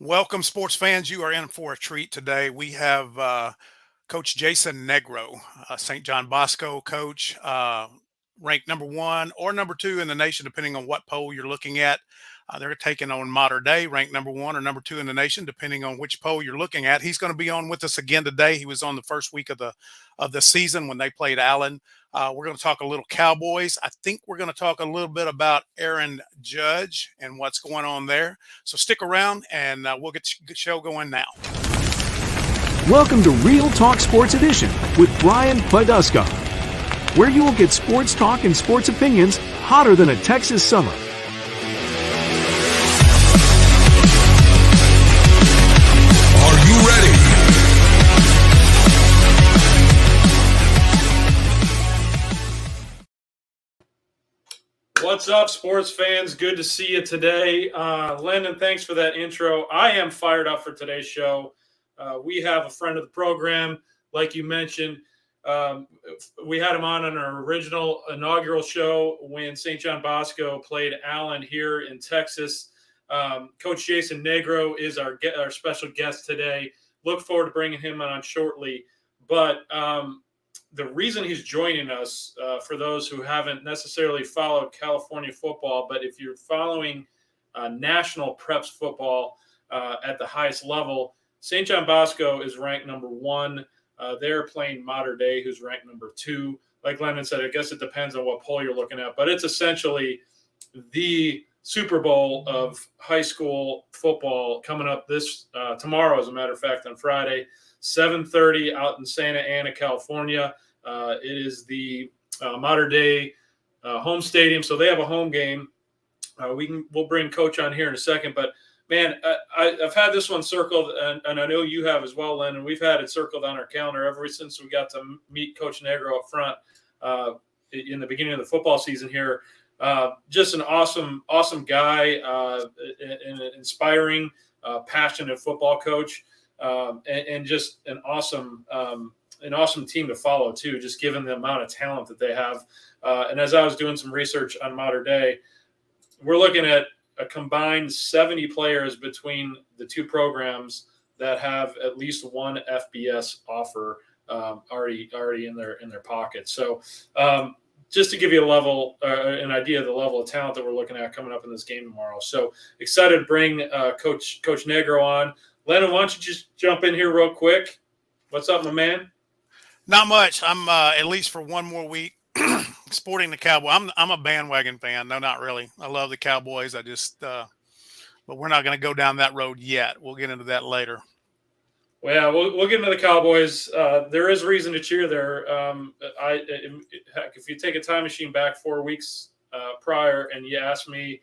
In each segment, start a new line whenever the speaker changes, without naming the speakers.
Welcome, sports fans. You are in for a treat today. We have Coach Jason Negro, St. John Bosco coach, ranked number one or number two in the nation, depending on what poll you're looking at. They're taking on Mater Dei, ranked number one or number two in the nation, depending on which poll you're looking at. He's going to be on with us again today. He was on the first week of the season when they played Allen. We're going to talk a little Cowboys. I think we're going to talk a little bit about Aaron Judge and what's going on there. So stick around, and we'll get the show going now.
Welcome to Real Talk Sports Edition with Brian Poduska, where you will get sports talk and sports opinions hotter than a Texas summer.
Are you ready?
What's up, sports fans? Good to see you today. Landon, thanks for that intro. I am fired up for today's show. We have a friend of the program, like you mentioned. We had him on our original inaugural show when St. John Bosco played Allen here in Texas. Coach Jason Negro is our special guest today. Look forward to bringing him on shortly. But the reason he's joining us, for those who haven't necessarily followed California football, but if you're following national preps football at the highest level, St. John Bosco is ranked number one. They're playing Mater Dei, who's ranked number two. Like Lennon said, I guess it depends on what poll you're looking at, but it's essentially the Super Bowl of high school football coming up this tomorrow, as a matter of fact, on Friday, 7:30 out in Santa Ana, California. It is the Mater Dei home stadium, so they have a home game. We'll bring Coach on here in a second, but man, I've had this one circled, and I know you have as well, Len, and we've had it circled on our calendar ever since we got to meet Coach Negro up front in the beginning of the football season here. Just an awesome guy, an inspiring, passionate football coach, and just an awesome team to follow too, just given the amount of talent that they have. And as I was doing some research on Mater Dei, we're looking at a combined 70 players between the two programs that have at least one FBS offer already in their pocket. So just to give you an idea of the level of talent that we're looking at coming up in this game tomorrow. So excited to bring Coach Negro on. Lennon, why don't you just jump in here real quick? What's up, my man?
Not much. I'm at least for one more week sporting the Cowboy. I'm a bandwagon fan. No, not really. I love the Cowboys. I just, but we're not going to go down that road yet. We'll get into that later.
Well, yeah, we'll get into the Cowboys. There is reason to cheer there. If you take a time machine back 4 weeks prior and you asked me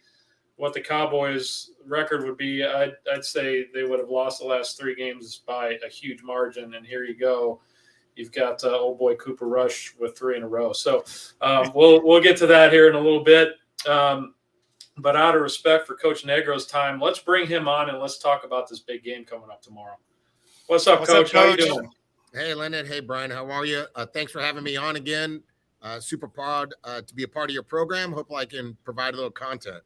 what the Cowboys' record would be, I'd say they would have lost the last three games by a huge margin. And here you go. You've got old boy Cooper Rush with three in a row. So we'll get to that here in a little bit. But out of respect for Coach Negro's time, let's bring him on and let's talk about this big game coming up tomorrow. What's up, Coach? How you doing?
Hey, Leonard. Hey, Brian. How are you? Thanks for having me on again. Super proud to be a part of your program. Hope I can provide a little content.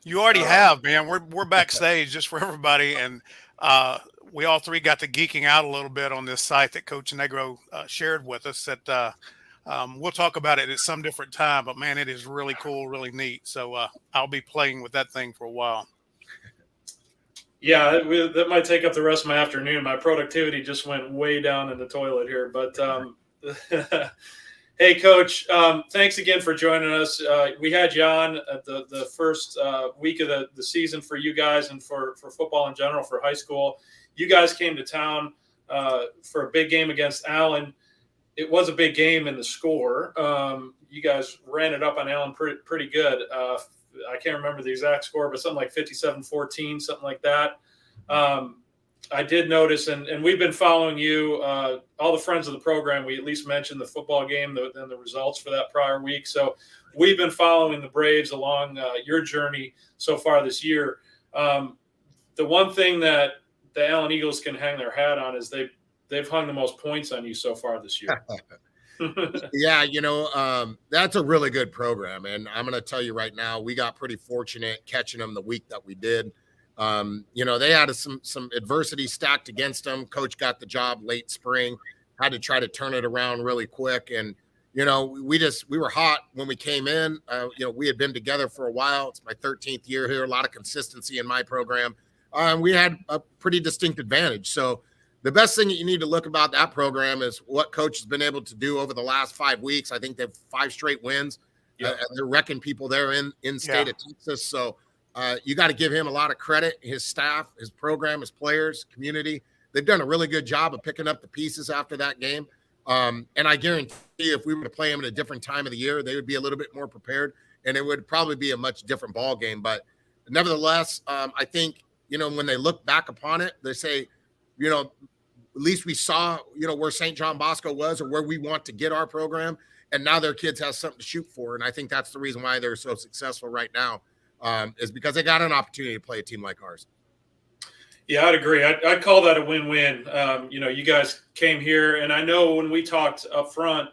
You already have, man. We're backstage just for everybody, and we all three got to geeking out a little bit on this site that Coach Negro shared with us. That we'll talk about it at some different time, but man, it is really cool, really neat. So I'll be playing with that thing for a while.
Yeah, that might take up the rest of my afternoon. My productivity just went way down in the toilet here. But hey, Coach, thanks again for joining us. We had you on at the first week of the season for you guys and for football in general, for high school. You guys came to town for a big game against Allen. It was a big game in the score. You guys ran it up on Allen pretty good. I can't remember the exact score, but something like 57-14, something like that. I did notice, and we've been following you, all the friends of the program. We at least mentioned the football game and the results for that prior week. So we've been following the Braves along your journey so far this year. The one thing that the Allen Eagles can hang their hat on is they've hung the most points on you so far this year.
Yeah, that's a really good program. And I'm going to tell you right now, we got pretty fortunate catching them the week that we did. They had some adversity stacked against them. Coach got the job late spring, had to try to turn it around really quick. And, we were hot when we came in. We had been together for a while. It's my 13th year here, a lot of consistency in my program. We had a pretty distinct advantage. So the best thing that you need to look about that program is what coach has been able to do over the last 5 weeks. I think they have 5 straight wins. Yep. They're wrecking people there in state of Texas. So you got to give him a lot of credit, his staff, his program, his players, community. They've done a really good job of picking up the pieces after that game. And I guarantee if we were to play them at a different time of the year, they would be a little bit more prepared, and it would probably be a much different ball game. But nevertheless, I think, when they look back upon it, they say, at least we saw, where St. John Bosco was or where we want to get our program. And now their kids have something to shoot for. And I think that's the reason why they're so successful right now, is because they got an opportunity to play a team like ours.
Yeah, I'd agree. I'd call that a win-win. You guys came here, and I know when we talked up front,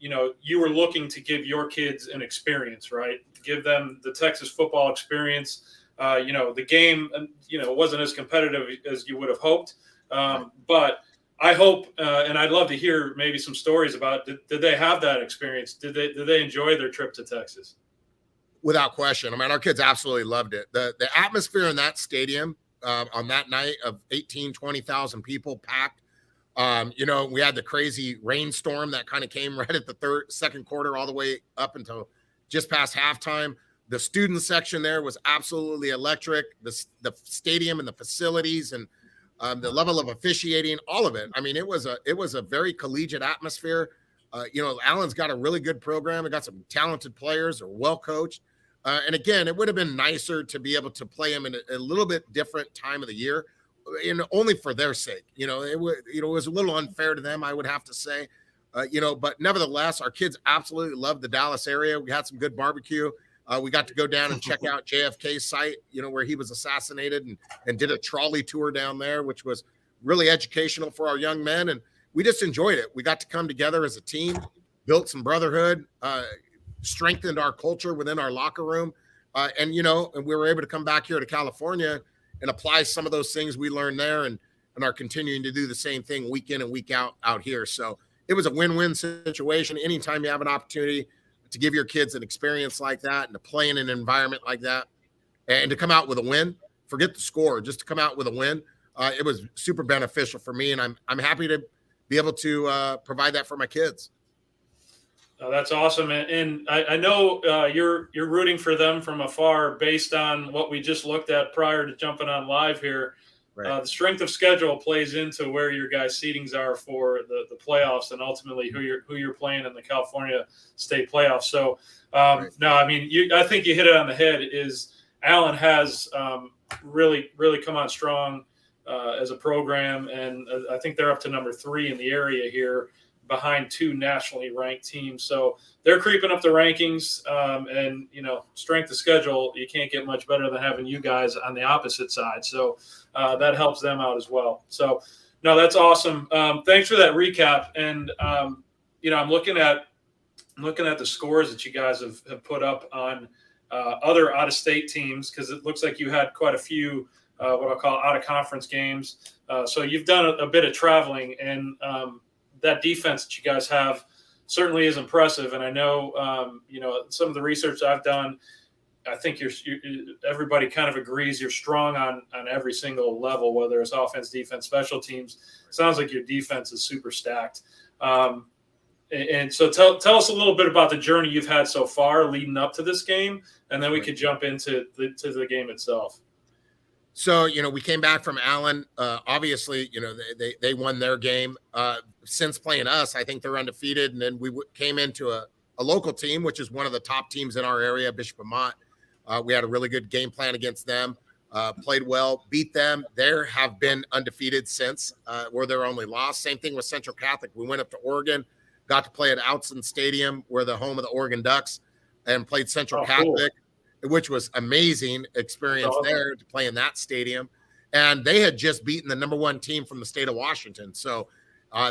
you were looking to give your kids an experience, right? Give them the Texas football experience. The game, wasn't as competitive as you would have hoped. But I hope, and I'd love to hear maybe some stories about, did they have that experience? Did they enjoy their trip to Texas?
Without question. I mean, our kids absolutely loved it. The atmosphere in that stadium on that night of 20,000 people packed. We had the crazy rainstorm that kind of came right at the second quarter, all the way up until just past halftime. The student section there was absolutely electric. The stadium and the facilities and the level of officiating, all of it. I mean, it was a very collegiate atmosphere. Allen's got a really good program. They got some talented players. They're well coached. And again, it would have been nicer to be able to play them in a little bit different time of the year, only for their sake. It was a little unfair to them, I would have to say. But nevertheless, our kids absolutely loved the Dallas area. We had some good barbecue. We got to go down and check out JFK's site, where he was assassinated, and did a trolley tour down there, which was really educational for our young men. And we just enjoyed it. We got to come together as a team, built some brotherhood, strengthened our culture within our locker room. And we were able to come back here to California and apply some of those things we learned there, and are continuing to do the same thing week in and week out here. So it was a win-win situation. Anytime you have an opportunity to give your kids an experience like that and to play in an environment like that and to come out with a win, forget the score, just to come out with a win. It was super beneficial for me, and I'm happy to be able to provide that for my kids.
That's awesome. And I know you're rooting for them from afar based on what we just looked at prior to jumping on live here. Right. The strength of schedule plays into where your guys' seedings are for the playoffs, and ultimately who you're playing in the California State playoffs. So, right. No, I mean, I think you hit it on the head. Is Allen has really come on strong as a program, and I think they're up to number 3 in the area here, behind 2 nationally ranked teams. So they're creeping up the rankings, and strength of schedule, you can't get much better than having you guys on the opposite side. So that helps them out as well. So no, that's awesome. Thanks for that recap. And I'm looking at the scores that you guys have put up on other out-of-state teams, because it looks like you had quite a few what I'll call out-of-conference games. So you've done a bit of traveling, and that defense that you guys have certainly is impressive. And I know, some of the research I've done, I think everybody kind of agrees you're strong on every single level, whether it's offense, defense, special teams. Sounds like your defense is super stacked. And so tell us a little bit about the journey you've had so far leading up to this game, and then we could jump into the game itself.
So, we came back from Allen. Obviously, they won their game. Since playing us, I think they're undefeated. And then we came into a local team, which is one of the top teams in our area, Bishop Amat. We had a really good game plan against them, played well, beat them. They have been undefeated since, were their only loss. Same thing with Central Catholic. We went up to Oregon, got to play at Outson Stadium, where the home of the Oregon Ducks, and played Central Catholic. Cool. Which was amazing experience there to play in that stadium. And they had just beaten the number 1 team from the state of Washington. So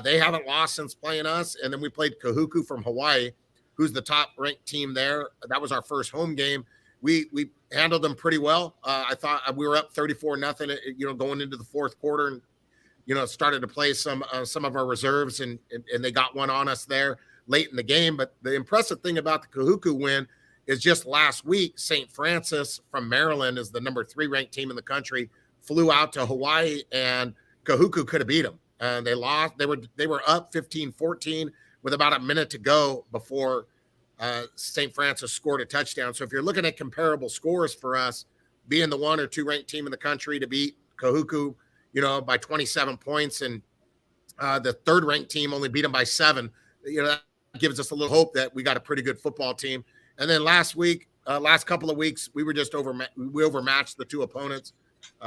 they haven't lost since playing us. And then we played Kahuku from Hawaii, who's the top ranked team there. That was our first home game. we handled them pretty well. I thought we were up 34-0, going into the fourth quarter, and started to play some of our reserves, and they got one on us there late in the game. But the impressive thing about the Kahuku win is just last week, St. Francis from Maryland is the number 3 ranked team in the country, flew out to Hawaii, and Kahuku could have beat them. And they lost. They were up 15-14 with about a minute to go before St. Francis scored a touchdown. So if you're looking at comparable scores for us, being the 1 or 2 ranked team in the country to beat Kahuku, by 27 points, and the 3rd ranked team only beat them by 7, that gives us a little hope that we got a pretty good football team. And then last couple of weeks, we were just we overmatched the 2 opponents.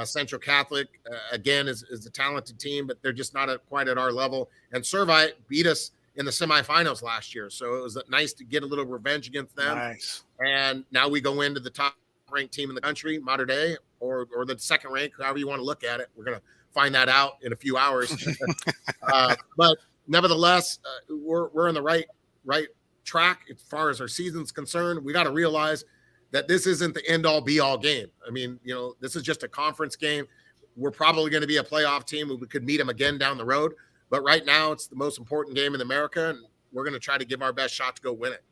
Central Catholic, again, is a talented team, but they're just not quite at our level. And Servite beat us in the semifinals last year. So it was nice to get a little revenge against them.
Nice.
And now we go into the top ranked team in the country, Mater Dei, or the second rank, however you want to look at it. We're going to find that out in a few hours. But nevertheless, we're in the right track as far as our season's concerned. We got to realize that this isn't the end all be all game. I mean, this is just a conference game. We're probably going to be a playoff team. We could meet them again down the road. But right now, it's the most important game in America, and we're going to try to give our best shot to go win it.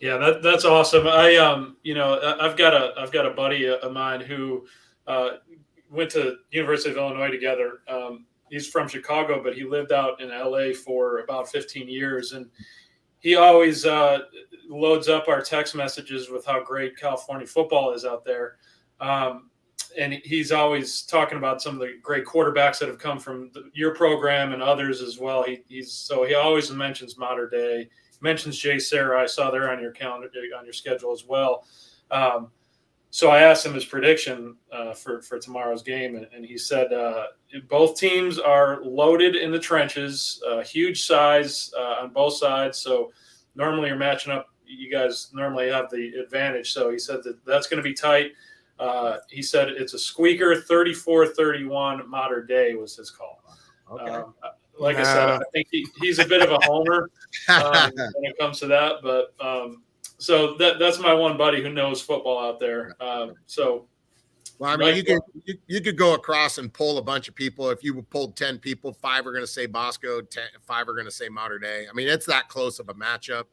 Yeah, that's awesome. I've got a buddy of mine who went to University of Illinois together. He's from Chicago, but he lived out in LA for about 15 years, and he always loads up our text messages with how great California football is out there. And he's always talking about some of the great quarterbacks that have come from your program and others as well. He always mentions Mater Dei, mentions Jay Sarah. I saw there on your calendar, on your schedule as well. So I asked him his prediction for tomorrow's game, and he said both teams are loaded in the trenches, huge size on both sides. So normally you're matching up. You guys normally have the advantage. So he said that's going to be tight. He said it's a squeaker, 34-31. Mater Dei was his call.
Okay.
Like I said, I think he's a bit of a homer when it comes to that. But so that's my one buddy who knows football out there.
Well, I mean, you could go across and pull a bunch of people. If you pulled 10 people, 5 are going to say Bosco, 5 are going to say Mater Dei. I mean, it's that close of a matchup.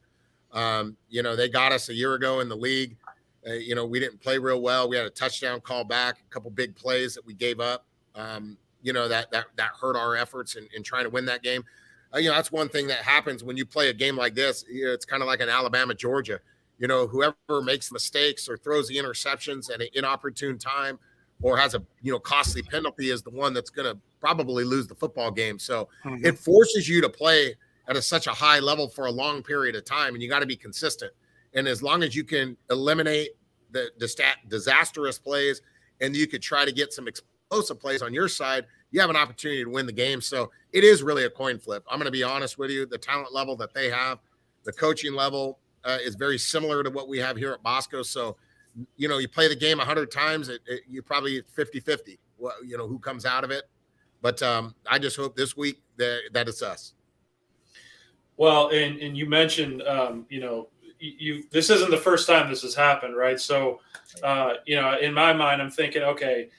They got us a year ago in the league. We didn't play real well. We had a touchdown call back, a couple big plays that we gave up. That hurt our efforts in trying to win that game. That's one thing that happens when you play a game like this. It's kind of like an Alabama, Georgia. Whoever makes mistakes or throws the interceptions at an inopportune time or has a costly penalty is the one that's going to probably lose the football game. So it forces you to play at such a high level for a long period of time, and you got to be consistent. And as long as you can eliminate the disastrous plays and you could try to get some explosive plays on your side, you have an opportunity to win the game. So it is really a coin flip. I'm going to be honest with you. The talent level that they have, the coaching level is very similar to what we have here at Bosco. So, you play the game 100 times, you probably 50-50, who comes out of it. But I just hope this week that it's us.
Well, and you mentioned, this isn't the first time this has happened, right? So, in my mind, I'm thinking, okay,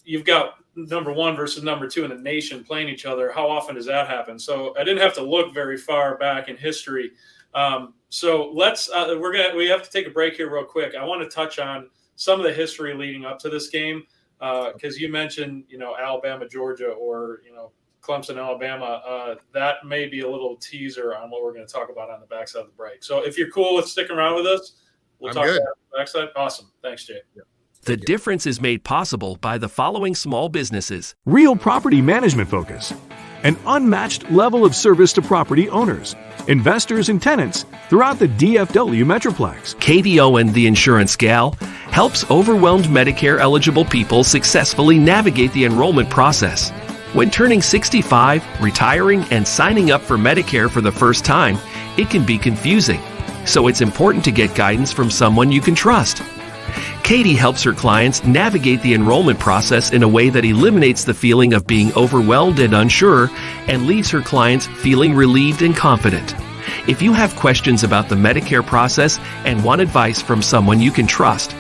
you've got number 1 versus number 2 in the nation playing each other. How often does that happen? So I didn't have to look very far back in history. So let's we have to take a break here real quick. I want to touch on some of the history leading up to this game because you mentioned, Alabama, Georgia, or Clemson, Alabama. That may be a little teaser on what we're going to talk about on the backside of the break. So if you're cool with sticking around with us, we'll talk about the backside. Awesome. Thanks, Jay. Yeah.
The difference is made possible by the following small businesses.
Real property management focus. An unmatched level of service to property owners, investors, and tenants throughout the DFW Metroplex.
Katie Owen, the insurance gal, helps overwhelmed Medicare-eligible people successfully navigate the enrollment process. When turning 65, retiring, and signing up for Medicare for the first time, it can be confusing. So it's important to get guidance from someone you can trust. Katie helps her clients navigate the enrollment process in a way that eliminates the feeling of being overwhelmed and unsure and leaves her clients feeling relieved and confident. If you have questions about the Medicare process and want advice from someone you can trust,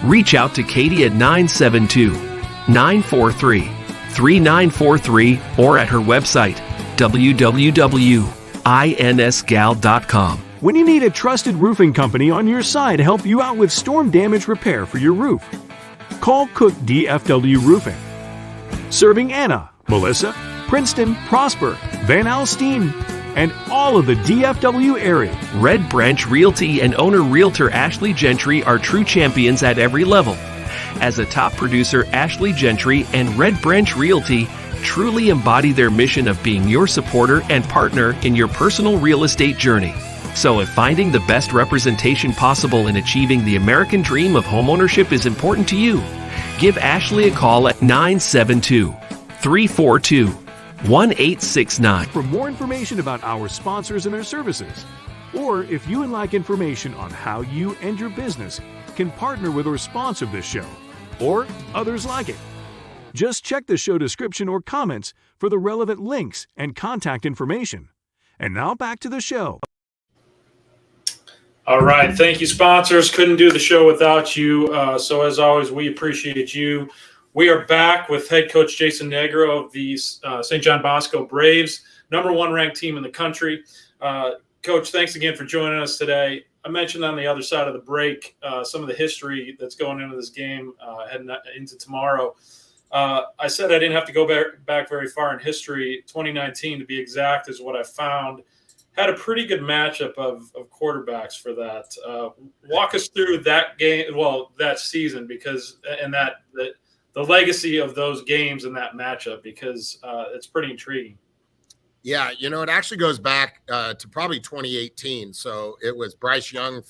reach out to Katie at 972-943-3943 or at her website, www.insgal.com.
When you need a trusted roofing company on your side to help you out with storm damage repair for your roof, call Cook DFW Roofing. Serving Anna, Melissa, Princeton, Prosper, Van Alstyne, and all of the DFW area.
Red Branch Realty and owner-realtor Ashley Gentry are true champions at every level. As a top producer, Ashley Gentry and Red Branch Realty truly embody their mission of being your supporter and partner in your personal real estate journey. So if finding the best representation possible in achieving the American dream of homeownership is important to you, give Ashley a call at 972-342-1869.
For more information about our sponsors and their services, or if you would like information on how you and your business can partner with or sponsor this show, or others like it, just check the show description or comments for the relevant links and contact information. And now back to the show.
All right. Thank you, sponsors. Couldn't do the show without you. So as always, we appreciate you. We are back with head coach Jason Negro of the St. John Bosco Braves, #1 ranked team in the country. Coach, thanks again for joining us today. I mentioned on the other side of the break some of the history that's going into this game heading into tomorrow. I said I didn't have to go back very far in history. 2019, to be exact, is what I found. Had a pretty good matchup of quarterbacks for that. Walk us through that game, that season, because the legacy of those games and that matchup, because it's pretty intriguing.
Yeah, it actually goes back to probably 2018. So it was Bryce Young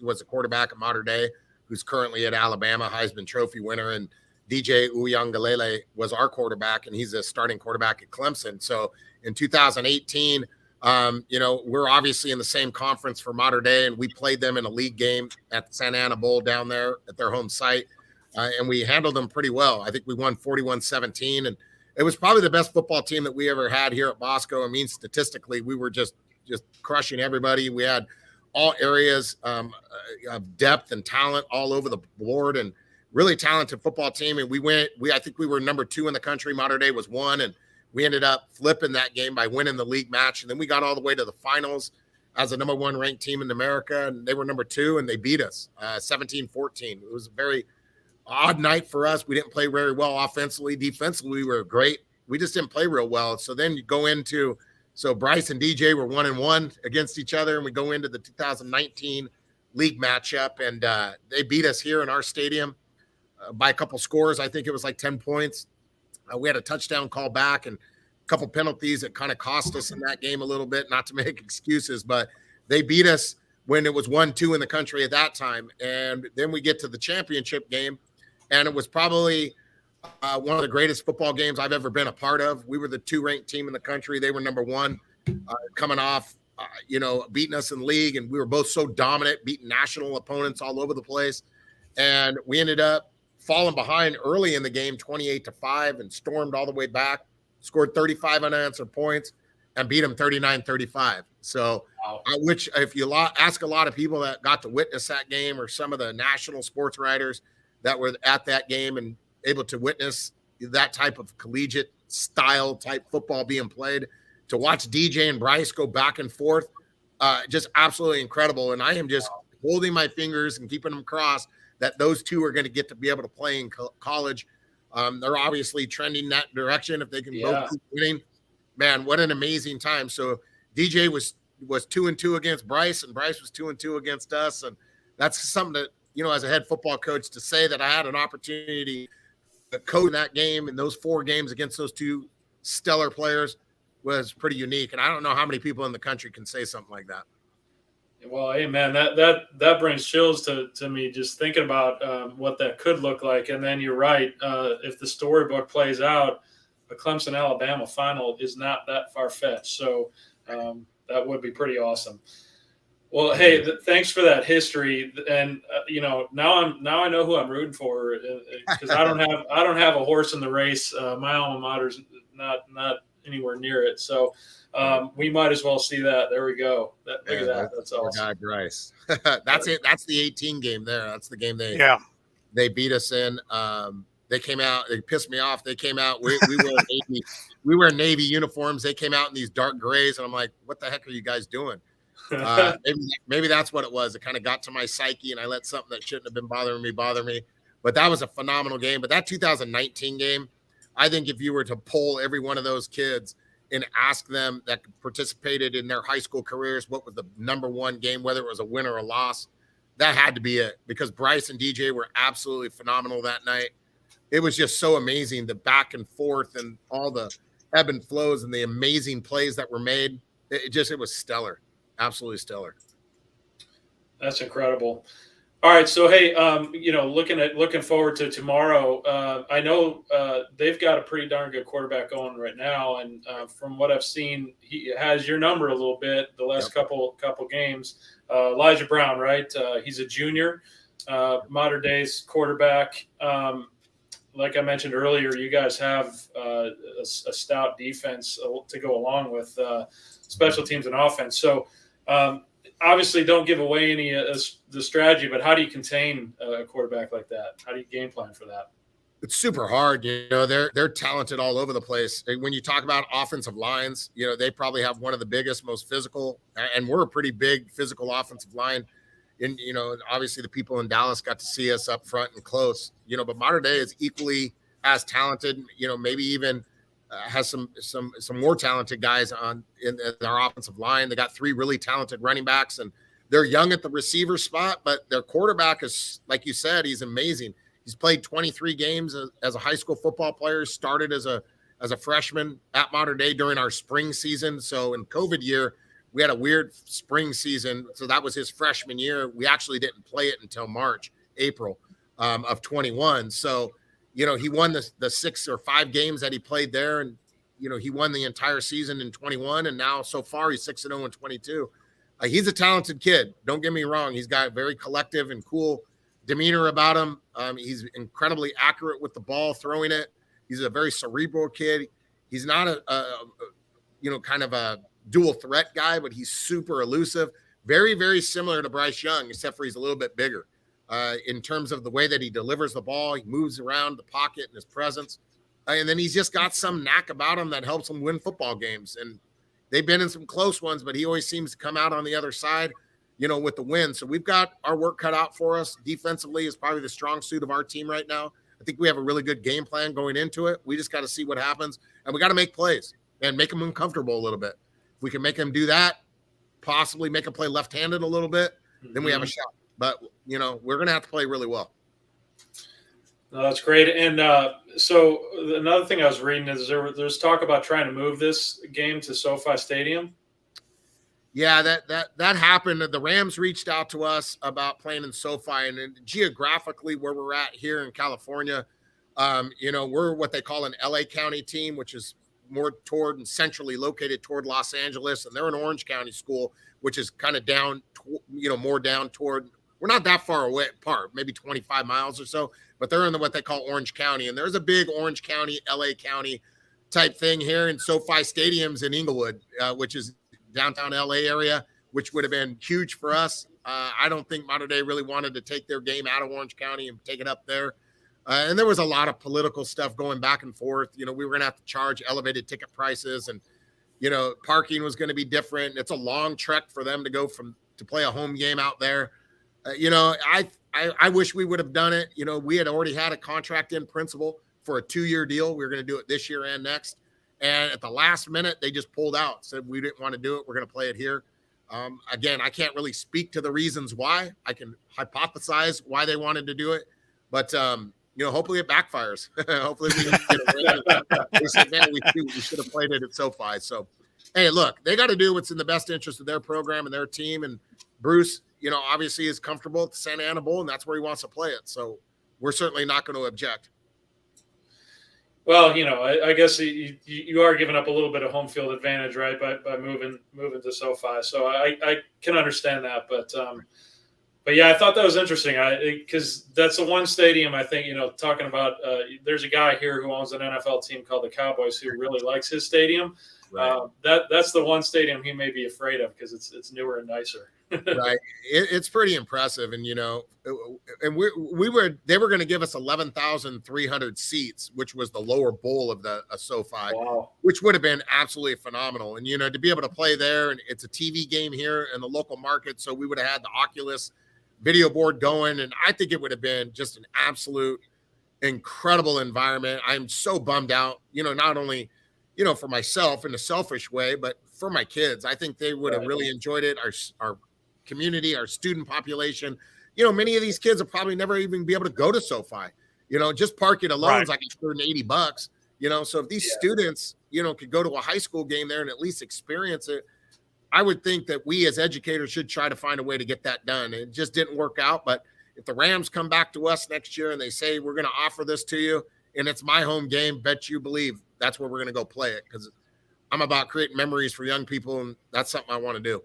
was a quarterback at Mater Dei, who's currently at Alabama, Heisman Trophy winner, and DJ Uiagalelei was our quarterback, and he's a starting quarterback at Clemson. So in 2018, we're obviously in the same conference for Mater Dei, and we played them in a league game at the Santa Ana Bowl down there at their home site, and we handled them pretty well. I think we won 41-17, and it was probably the best football team that we ever had here at Bosco. I mean, statistically, we were just crushing everybody. We had all areas of depth and talent all over the board, and really talented football team. And I think we were #2 in the country. Mater Dei was 1, and we ended up flipping that game by winning the league match. And then we got all the way to the finals as a #1 ranked team in America, and they were #2, and they beat us 17-14. It was a very odd night for us. We didn't play very well offensively. Defensively, we were great. We just didn't play real well. So then you go into Bryce and DJ were 1-1 against each other, and we go into the 2019 league matchup, and they beat us here in our stadium by a couple scores. I think it was like 10 points. We had a touchdown call back and a couple penalties that kind of cost us in that game a little bit, not to make excuses, but they beat us when it was 1-2 in the country at that time. And then we get to the championship game, and it was probably one of the greatest football games I've ever been a part of. We were the 2 ranked team in the country. They were #1, coming off, beating us in the league. And we were both so dominant, beating national opponents all over the place. And we ended up falling behind early in the game, 28-5, and stormed all the way back, scored 35 unanswered points, and beat them 39-35. So, wow. Which if you ask a lot of people that got to witness that game, or some of the national sports writers that were at that game and able to witness that type of collegiate style type football being played, to watch DJ and Bryce go back and forth, just absolutely incredible. And I am just holding my fingers and keeping them crossed that those two are going to get to be able to play in college. They're obviously trending that direction if they can both keep winning. Man, what an amazing time. So DJ was 2-2 against Bryce, and Bryce was 2-2 against us. And that's something that, as a head football coach, to say that I had an opportunity to coach in that game and those 4 games against those 2 stellar players was pretty unique. And I don't know how many people in the country can say something like that.
Well, hey, man, that brings chills to me just thinking about what that could look like. And then you're right. If the storybook plays out, a Clemson-Alabama final is not that far-fetched. So that would be pretty awesome. Well, hey, thanks for that history. And now I know who I'm rooting for, because I don't have a horse in the race. My alma mater's not anywhere near it. So we might as well see that. There we go. Look at that. That's awesome.
Guy Bryce. That's it. That's the 18 game there. That's the game they beat us in. They came out. They pissed me off. They came out. We wear Navy uniforms. They came out in these dark grays, and I'm like, "What the heck are you guys doing?" Maybe that's what it was. It kind of got to my psyche, and I let something that shouldn't have been bothering me bother me. But that was a phenomenal game. But that 2019 game, I think if you were to poll every one of those kids and ask them that participated in their high school careers what was the number one game, whether it was a win or a loss, that had to be it, because Bryce and DJ were absolutely phenomenal that night. It was just so amazing, the back and forth and all the ebb and flows and the amazing plays that were made. It was stellar. Absolutely stellar.
That's incredible. All right. So, hey, looking forward to tomorrow. I know they've got a pretty darn good quarterback going right now. And from what I've seen, he has your number a little bit the last couple games. Elijah Brown, right? He's a junior, Mater Dei's quarterback. Like I mentioned earlier, you guys have a stout defense to go along with special teams and offense. So, obviously, don't give away any the strategy, but how do you contain a quarterback like that? How do you game plan for that?
It's super hard. They're talented all over the place. When you talk about offensive lines, they probably have one of the biggest, most physical, and we're a pretty big physical offensive line. And, obviously the people in Dallas got to see us up front and close, but Mater Dei is equally as talented, maybe even has some more talented guys in our offensive line. They got 3 really talented running backs, and they're young at the receiver spot, but their quarterback is, like you said, he's amazing. He's played 23 games as a high school football player, started as a freshman at Mater Dei during our spring season. So in COVID year, we had a weird spring season. So that was his freshman year. We actually didn't play it until April of 21. So, he won the 6 or 5 games that he played there. And, he won the entire season in 21. And now so far he's 6-0 in 22. He's a talented kid. Don't get me wrong. He's got a very collective and cool demeanor about him. He's incredibly accurate with the ball, throwing it. He's a very cerebral kid. He's not kind of a dual threat guy, but he's super elusive. Very, very similar to Bryce Young, except for he's a little bit bigger in terms of the way that he delivers the ball. He moves around the pocket and his presence. And then he's just got some knack about him that helps him win football games. And they've been in some close ones, but he always seems to come out on the other side, with the win. So we've got our work cut out for us. Defensively is probably the strong suit of our team right now. I think we have a really good game plan going into it. We just got to see what happens, and we got to make plays and make them uncomfortable a little bit. If we can make him do that, possibly make him play left-handed a little bit, then we have a shot. But, we're going to have to play really well.
No, that's great. And so another thing I was reading is there's talk about trying to move this game to SoFi Stadium.
Yeah, that happened. The Rams reached out to us about playing in SoFi, and geographically where we're at here in California, we're what they call an LA County team, which is more toward and centrally located toward Los Angeles, and they're an Orange County school, which is kind of down, more down toward. We're not that far away apart, maybe 25 miles or so, but they're in what they call Orange County, and there's a big Orange County, LA County type thing here in SoFi Stadium's in Inglewood, which is downtown LA area, which would have been huge for us. I don't think Mater Dei really wanted to take their game out of Orange County and take it up there. And there was a lot of political stuff going back and forth. We were going to have to charge elevated ticket prices, and, parking was going to be different. It's a long trek for them to go to play a home game out there. I wish we would have done it. We had already had a contract in principle for a 2-year deal. We were going to do it this year and next. And at the last minute, they just pulled out, said we didn't want to do it. We're going to play it here. Again, I can't really speak to the reasons why. I can hypothesize why they wanted to do it. But, hopefully it backfires. Hopefully we can get it. They said, man, we should have played it at SoFi. So, hey, look, they got to do what's in the best interest of their program and their team. And Bruce, obviously is comfortable at the Santa Ana Bowl, and that's where he wants to play it. So we're certainly not going to object.
Well, I guess you are giving up a little bit of home field advantage, right, by moving to SoFi. So I can understand that, but But yeah, I thought that was interesting. Because that's the one stadium I think, talking about. There's a guy here who owns an NFL team called the Cowboys who really likes his stadium.
Right.
That's the one stadium he may be afraid of because it's newer and nicer.
Right. It's pretty impressive. And, and they were going to give us 11,300 seats, which was the lower bowl of the SoFi,
Wow.
which would have been absolutely phenomenal. And, to be able to play there, and it's a TV game here in the local market. So we would have had the Oculus video board going. And I think it would have been just an absolute incredible environment. I'm so bummed out, not only, for myself in a selfish way, but for my kids. I think they would have really enjoyed it. Our community, our student population, many of these kids will probably never even be able to go to SoFi, just parking alone is like $180, so if these students, could go to a high school game there and at least experience it, I would think that we as educators should try to find a way to get that done. It just didn't work out. But if the Rams come back to us next year and they say, we're going to offer this to you and it's my home game, bet you believe that's where we're going to go play it, because I'm about creating memories for young people, and that's something I want to do.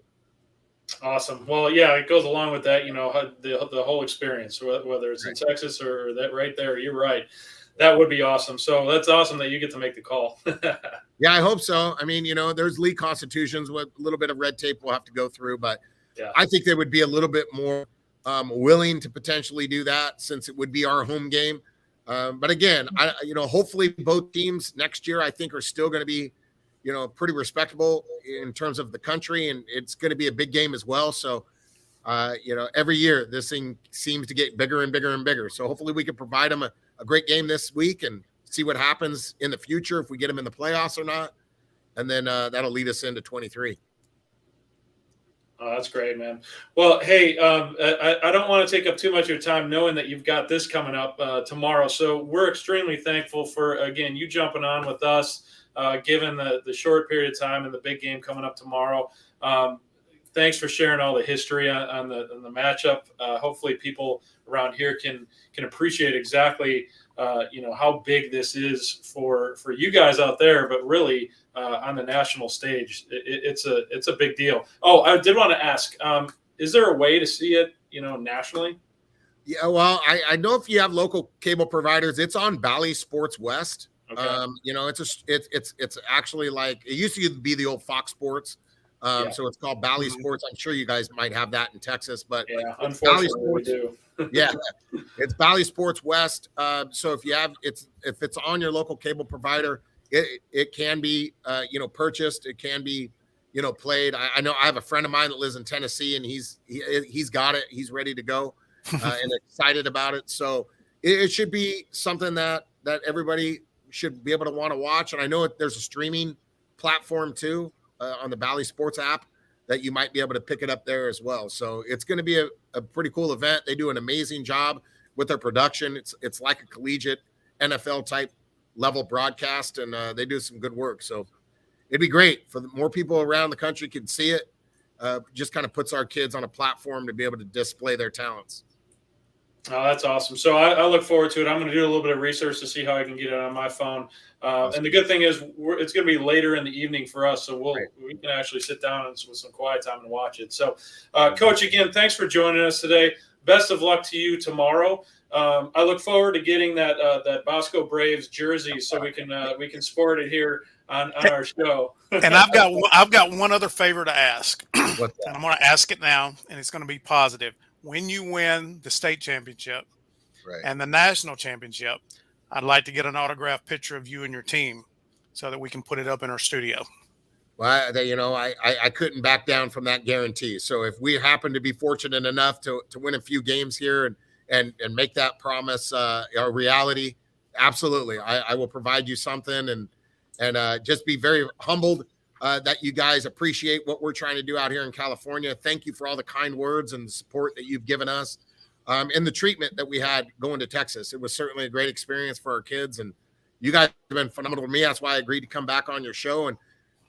Awesome. Well, yeah, it goes along with that, the whole experience, whether it's in Texas or that right there. You're right. That would be awesome. So that's awesome that you get to make the call.
Yeah, I hope so. I mean, there's league constitutions with a little bit of red tape we'll have to go through, but I think they would be a little bit more willing to potentially do that, since it would be our home game. But again, hopefully both teams next year, I think, are still going to be, pretty respectable in terms of the country, and it's going to be a big game as well. So, every year this thing seems to get bigger and bigger and bigger. So hopefully we can provide them a great game this week and see what happens in the future, if we get them in the playoffs or not. And then that'll lead us into 23.
Oh, that's great, man. Well, hey, I don't want to take up too much of your time knowing that you've got this coming up tomorrow. So we're extremely thankful for, again, you jumping on with us, given the short period of time and the big game coming up tomorrow. Thanks for sharing all the history on the matchup. Hopefully people around here can appreciate exactly, how big this is for you guys out there, but really on the national stage, it's a big deal. Oh, I did want to ask, is there a way to see it, nationally?
Yeah, well, I know if you have local cable providers, it's on Bally Sports West.
Okay.
It's actually like, it used to be the old Fox Sports. So it's called Bally Sports. I'm sure you guys might have that in Texas, but
unfortunately we do.
Yeah, it's Bally Sports West. So if it's on your local cable provider, it can be purchased. It can be played. I know I have a friend of mine that lives in Tennessee, and he's got it. He's ready to go and excited about it. So it should be something that everybody should be able to want to watch. And I know there's a streaming platform too on the Bally Sports app that you might be able to pick it up there as well. So it's going to be a pretty cool event. They do an amazing job with their production. It's like a collegiate NFL type level broadcast, and they do some good work. So it'd be great for more people around the country can see it. Just kind of puts our kids on a platform to be able to display their talents.
Oh, that's awesome. So I look forward to it. I'm going to do a little bit of research to see how I can get it on my phone. And the good thing is it's going to be later in the evening for us. So we can actually sit down with some quiet time and watch it. So Coach, again, thanks for joining us today. Best of luck to you tomorrow. I look forward to getting that Bosco Braves jersey so we can sport it here on our show.
And I've got one other favor to ask. And I'm going to ask it now, and it's going to be positive. When you win the state championship and the national championship, I'd like to get an autographed picture of you and your team so that we can put it up in our studio.
Well, I couldn't back down from that guarantee. So if we happen to be fortunate enough to win a few games here and make that promise a reality, absolutely, I will provide you something and just be very humbled that you guys appreciate what we're trying to do out here in California. Thank you for all the kind words and the support that you've given us and the treatment that we had going to Texas. It was certainly a great experience for our kids, and you guys have been phenomenal to me. That's why I agreed to come back on your show, and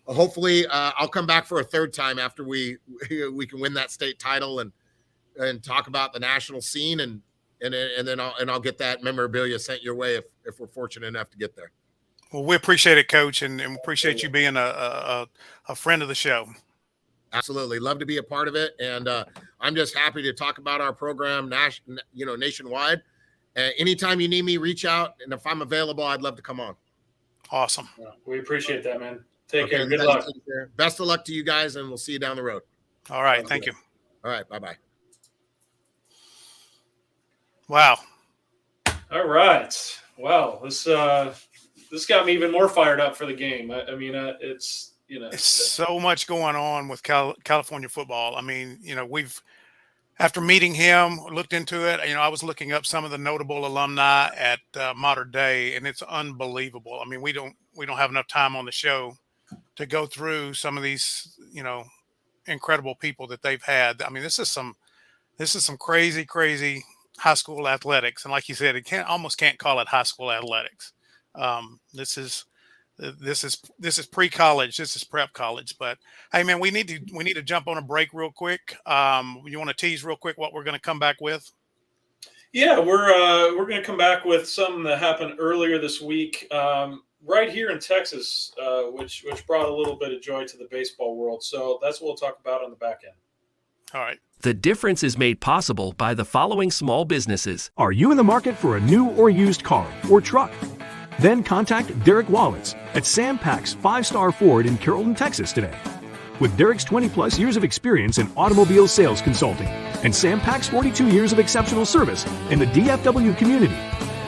hopefully I'll come back for a third time after we can win that state title and talk about the national scene, and then I'll get that memorabilia sent your way if we're fortunate enough to get there.
Well, we appreciate it, Coach, and appreciate you being a friend of the show.
Absolutely. Love to be a part of it. And I'm just happy to talk about our program, nationwide. Anytime you need me, reach out. And if I'm available, I'd love to come on.
Awesome.
Yeah, we appreciate that, man. Take care.
You
Good
guys
luck.
take care. Best of luck to you guys, and we'll see you down the road.
All right. Thank you.
All right. Bye-bye.
Wow.
All right. Wow. This got me even more fired up for the game. I mean, it's,
It's so much going on with California football. I mean, after meeting him, looked into it. I was looking up some of the notable alumni at Mater Dei, and it's unbelievable. I mean, we don't have enough time on the show to go through some of these, incredible people that they've had. I mean, this is some crazy, crazy high school athletics, and like you said, almost can't call it high school athletics. This is pre-college. This is prep college. But hey, man, we need to jump on a break real quick. You want to tease real quick what we're going to come back with?
Yeah, we're going to come back with something that happened earlier this week, right here in Texas, which brought a little bit of joy to the baseball world. So that's what we'll talk about on the back end.
All right.
The difference is made possible by the following small businesses.
Are you in the market for a new or used car or truck? Then contact Derek Wallets at Sam Pack's 5-Star Ford in Carrollton, Texas today. With Derek's 20-plus years of experience in automobile sales consulting and Sam Pack's 42 years of exceptional service in the DFW community,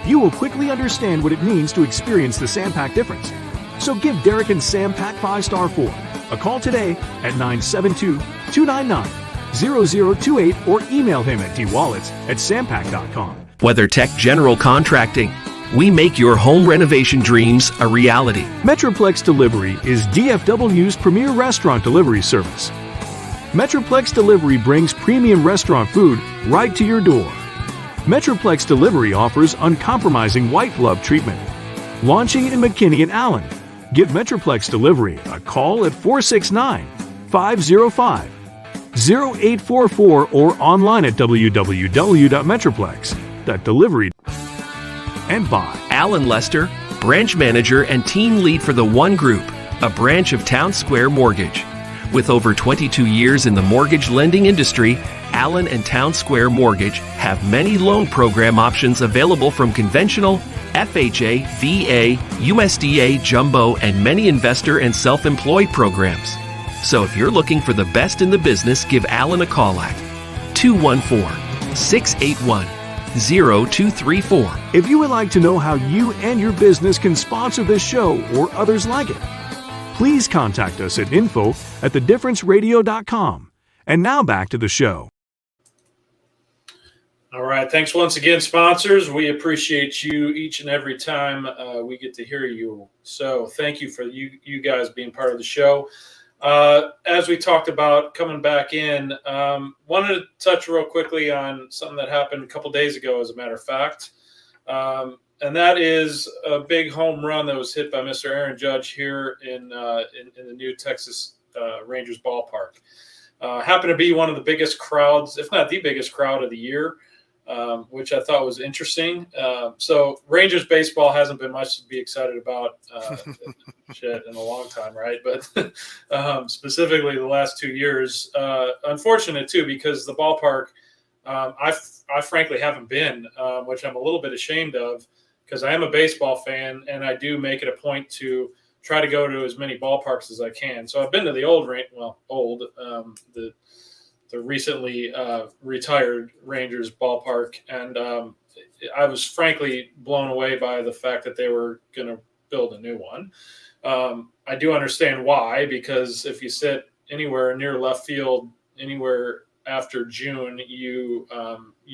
you will quickly understand what it means to experience the Sam Pack difference. So give Derek and Sam Pack 5-Star Ford a call today at 972-299-0028 or email him at dwallets@sampack.com.
WeatherTech General Contracting. We make your home renovation dreams a reality.
Metroplex Delivery is DFW's premier restaurant delivery service. Metroplex Delivery brings premium restaurant food right to your door. Metroplex Delivery offers uncompromising white glove treatment. Launching in McKinney and Allen. Give Metroplex Delivery a call at 469-505-0844 or online at www.metroplex.delivery. And by
Alan Lester, branch manager and team lead for the One Group, a branch of Town Square Mortgage. With over 22 years in the mortgage lending industry, Allen and Town Square Mortgage have many loan program options available from conventional, FHA, VA, USDA, jumbo, and many investor and self-employed programs. So if you're looking for the best in the business, give Allen a call at 214-681-0234.
If you would like to know how you and your business can sponsor this show or others like it, please contact us at info@thedifferenceradio.com. And now back to the show.
All right. Thanks once again, sponsors. We appreciate you each and every time we get to hear you. So thank you for you guys being part of the show. As we talked about coming back in, wanted to touch real quickly on something that happened a couple days ago, as a matter of fact. And that is a big home run that was hit by Mr. Aaron Judge here in the new Texas Rangers ballpark. Happened to be one of the biggest crowds, if not the biggest crowd of the year, which I thought was interesting. So Rangers baseball hasn't been much to be excited about shit in a long time, right? But specifically the last 2 years, unfortunate too, because the ballpark, I frankly haven't been, which I'm a little bit ashamed of, because I am a baseball fan and I do make it a point to try to go to as many ballparks as I can. So I've been to the the recently retired Rangers ballpark, and I was frankly blown away by the fact that they were going to build a new one. I do understand why, because if you sit anywhere near left field, anywhere after June, you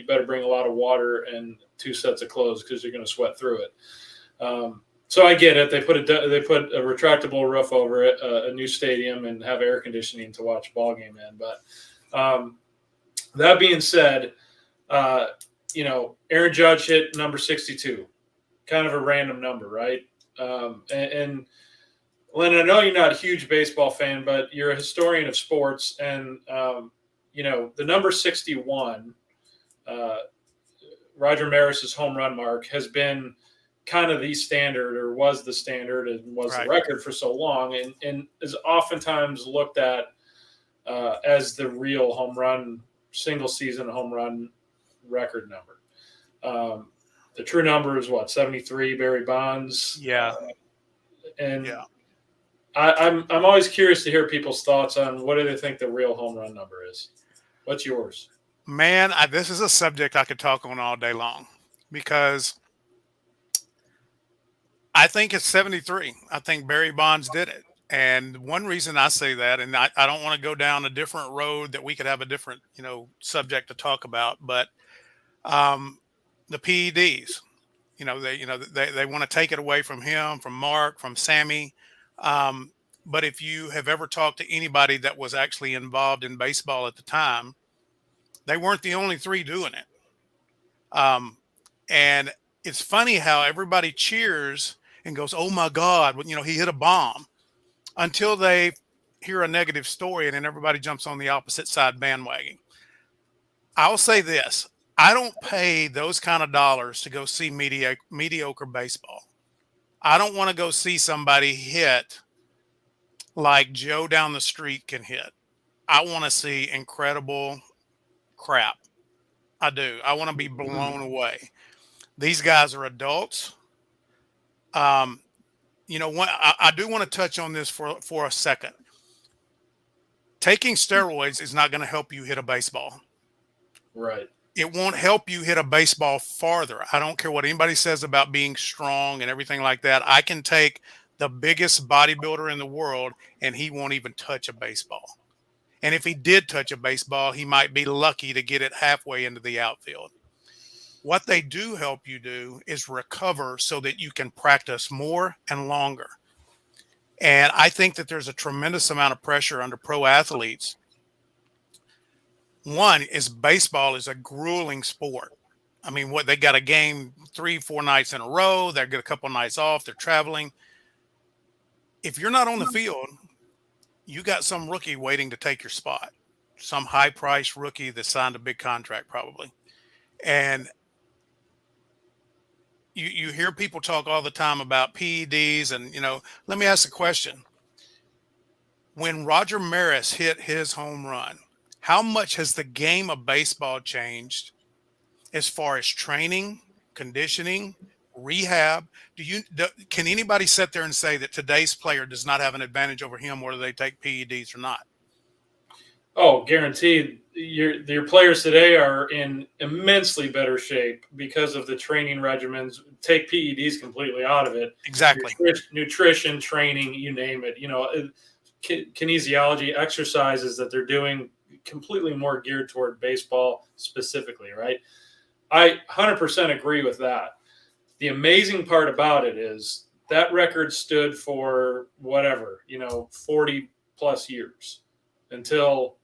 better bring a lot of water and 2 sets of clothes because you're going to sweat through it. So I get it. They put a retractable roof over it, a new stadium, and have air conditioning to watch a ball game in. But that being said, Aaron Judge hit number 62, kind of a random number, right? And Len, I know you're not a huge baseball fan, but you're a historian of sports, and the number 61, Roger Maris's home run mark, has been kind of the standard, or was the standard, and was the record for so long, and is oftentimes looked at as the real single season home run record number. The true number is what, 73, Barry Bonds.
Yeah.
And I'm always curious to hear people's thoughts on what do they think the real home run number is. What's yours?
Man, this is a subject I could talk on all day long because I think it's 73. I think Barry Bonds did it. And one reason I say that, and I don't want to go down a different road that we could have a different, subject to talk about, but the PEDs, they want to take it away from him, from Mark, from Sammy. But if you have ever talked to anybody that was actually involved in baseball at the time, they weren't the only three doing it. And it's funny how everybody cheers and goes, "Oh my God, he hit a bomb," until they hear a negative story and then everybody jumps on the opposite side bandwagon. I'll say this. I don't pay those kind of dollars to go see mediocre baseball. I don't want to go see somebody hit like Joe down the street can hit. I want to see incredible crap. I do. I want to be blown away. These guys are adults. I do want to touch on this for a second. Taking steroids is not going to help you hit a baseball.
Right.
It won't help you hit a baseball farther. I don't care what anybody says about being strong and everything like that. I can take the biggest bodybuilder in the world and he won't even touch a baseball. And if he did touch a baseball, he might be lucky to get it halfway into the outfield. What they do help you do is recover so that you can practice more and longer. And I think that there's a tremendous amount of pressure under pro athletes. One is baseball is a grueling sport. I mean, they got a game 3-4 nights in a row. They get a couple nights off. They're traveling. If you're not on the field, you got some rookie waiting to take your spot, some high-priced rookie that signed a big contract probably. And you hear people talk all the time about PEDs and, let me ask a question. When Roger Maris hit his home run, how much has the game of baseball changed as far as training, conditioning, rehab? Can anybody sit there and say that today's player does not have an advantage over him, whether they take PEDs or not?
Oh, guaranteed. Your players today are in immensely better shape because of the training regimens. Take PEDs completely out of it.
Exactly.
Nutrition, training, you name it. Kinesiology, exercises that they're doing completely more geared toward baseball specifically, right? I 100% agree with that. The amazing part about it is that record stood for 40 plus years until,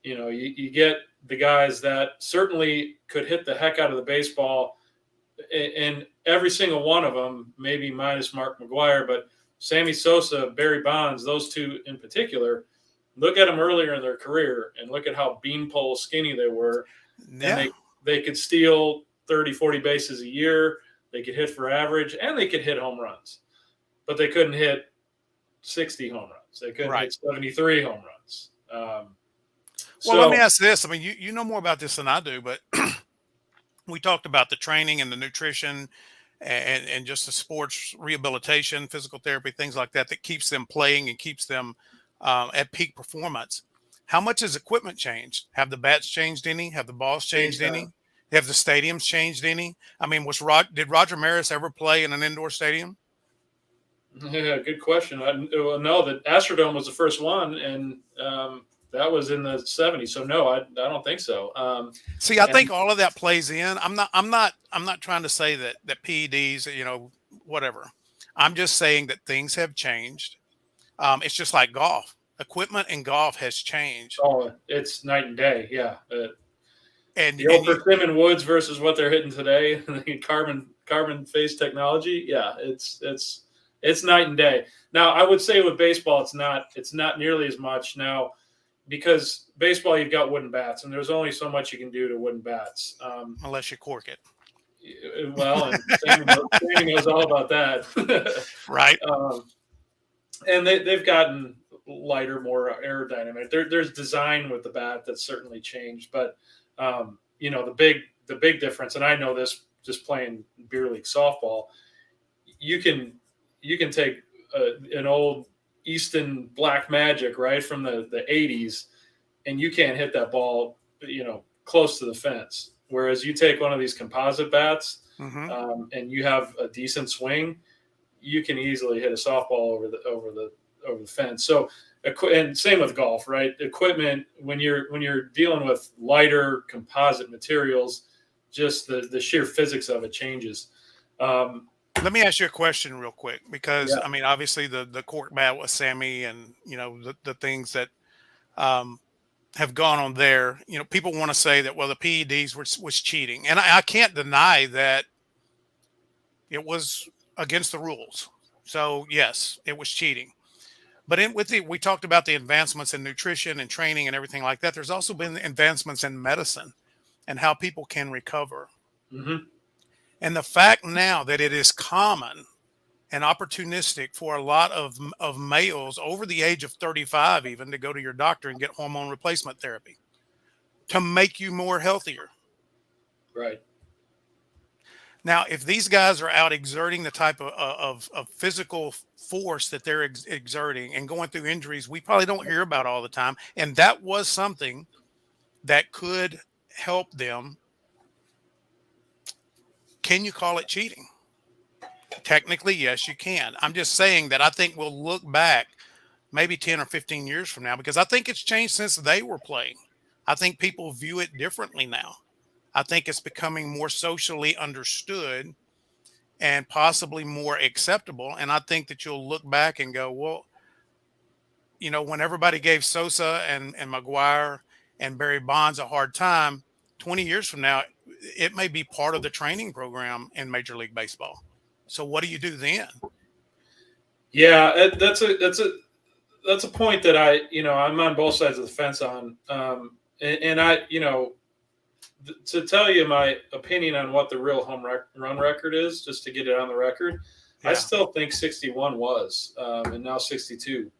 you get the guys that certainly could hit the heck out of the baseball, and every single one of them, maybe minus Mark McGwire, but Sammy Sosa, Barry Bonds, those two in particular, look at them earlier in their career and look at how beanpole skinny they were.
Yeah.
And they could steal 30, 40 bases a year. They could hit for average and they could hit home runs, but they couldn't hit 60 home runs. They couldn't hit 73 home runs.
Let me ask this. I mean, you know more about this than I do, but we talked about the training and the nutrition and just the sports rehabilitation, physical therapy, things like that keeps them playing and keeps them at peak performance. How much has equipment changed? Have the bats changed any? Have the balls changed any? Have the stadiums changed any? I mean, did Roger Maris ever play in an indoor stadium?
Yeah, good question. No, the Astrodome was the first one, and that was in the 70s. So no, I don't think so.
I think all of that plays in. I'm not trying to say that PEDs, whatever. I'm just saying that things have changed. It's just like golf. Equipment in golf has changed.
Oh, it's night and day. Yeah. And the old Persimmon Woods versus what they're hitting today, the carbon face technology. Yeah, it's night and day. Now, I would say with baseball, it's not nearly as much now, because baseball, you've got wooden bats, and there's only so much you can do to wooden bats.
Unless you cork it.
Well, and Sammy knows all about that.
Right.
And they've gotten lighter, more aerodynamic. There's design with the bat that's certainly changed, but the big difference, and I know this just playing beer league softball, you can take an old Easton Black Magic, right, from the 80s, and you can't hit that ball, close to the fence. Whereas you take one of these composite bats, and you have a decent swing, you can easily hit a softball over the fence. So, and same with golf, right? Equipment, when you're dealing with lighter composite materials, just the sheer physics of it changes.
Let me ask you a question real quick, because I mean, obviously the cork bat with Sammy, and the things that have gone on there. People want to say that, well, the PEDs was cheating, and I can't deny that it was against the rules. So yes, it was cheating. But we talked about the advancements in nutrition and training and everything like that. There's also been advancements in medicine and how people can recover.
Mm-hmm.
And the fact now that it is common and opportunistic for a lot of males over the age of 35 even to go to your doctor and get hormone replacement therapy to make you more healthier.
Right.
Now, if these guys are out exerting the type of physical force that they're exerting and going through injuries we probably don't hear about all the time, and that was something that could help them, can you call it cheating? Technically, yes, you can. I'm just saying that I think we'll look back maybe 10 or 15 years from now, because I think it's changed since they were playing. I think people view it differently now. I think it's becoming more socially understood and possibly more acceptable. And I think that you'll look back and go, well, when everybody gave Sosa and McGuire and Barry Bonds a hard time, 20 years from now, it may be part of the training program in Major League Baseball. So what do you do then?
Yeah, that's a point that I'm on both sides of the fence on. And I, to tell you my opinion on what the real home run record is, just to get it on the record, I still think 61 was, and now 62.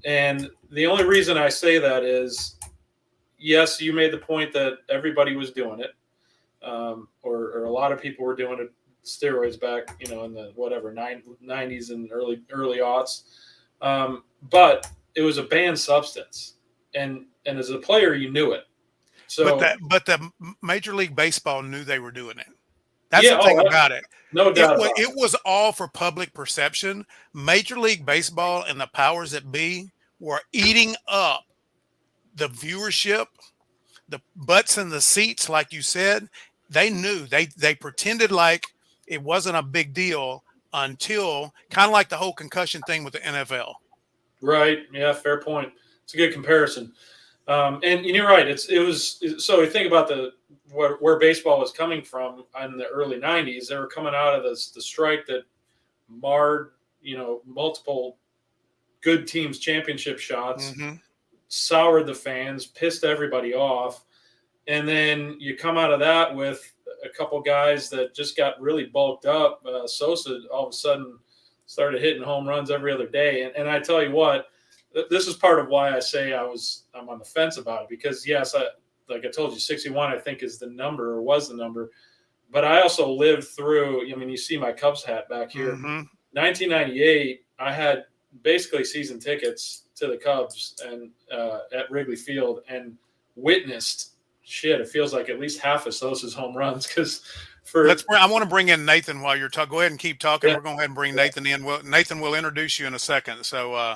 And the only reason I say that is, yes, you made the point that everybody was doing it, or a lot of people were doing it, steroids back, in the 90s and early aughts. But it was a banned substance, and as a player, you knew it. So, but
the Major League Baseball knew they were doing it. That's the thing about it.
No doubt.
It was all for public perception. Major League Baseball and the powers that be were eating up the viewership, the butts in the seats, like you said. They knew. They pretended like it wasn't a big deal until kind of like the whole concussion thing with the NFL.
Right. Yeah, fair point. It's a good comparison. And you're right. So you think about where baseball was coming from in the early 90s. They were coming out of the strike that marred, multiple good teams' championship shots, soured the fans, pissed everybody off. And then you come out of that with a couple guys that just got really bulked up. Sosa all of a sudden started hitting home runs every other day. And I tell you what, this is part of why I say I'm on the fence about it, because yes, like I told you, 61 I think is the number, or was the number, but I also lived through. You see my Cubs hat back here. 1998, I had basically season tickets to the Cubs and at Wrigley Field, and witnessed it feels like at least half of Sosa's home runs. Because
I want to bring in Nathan while you're talking. Go ahead and keep talking. Yeah. We're going to go ahead and bring Nathan in. Nathan will introduce you in a second. So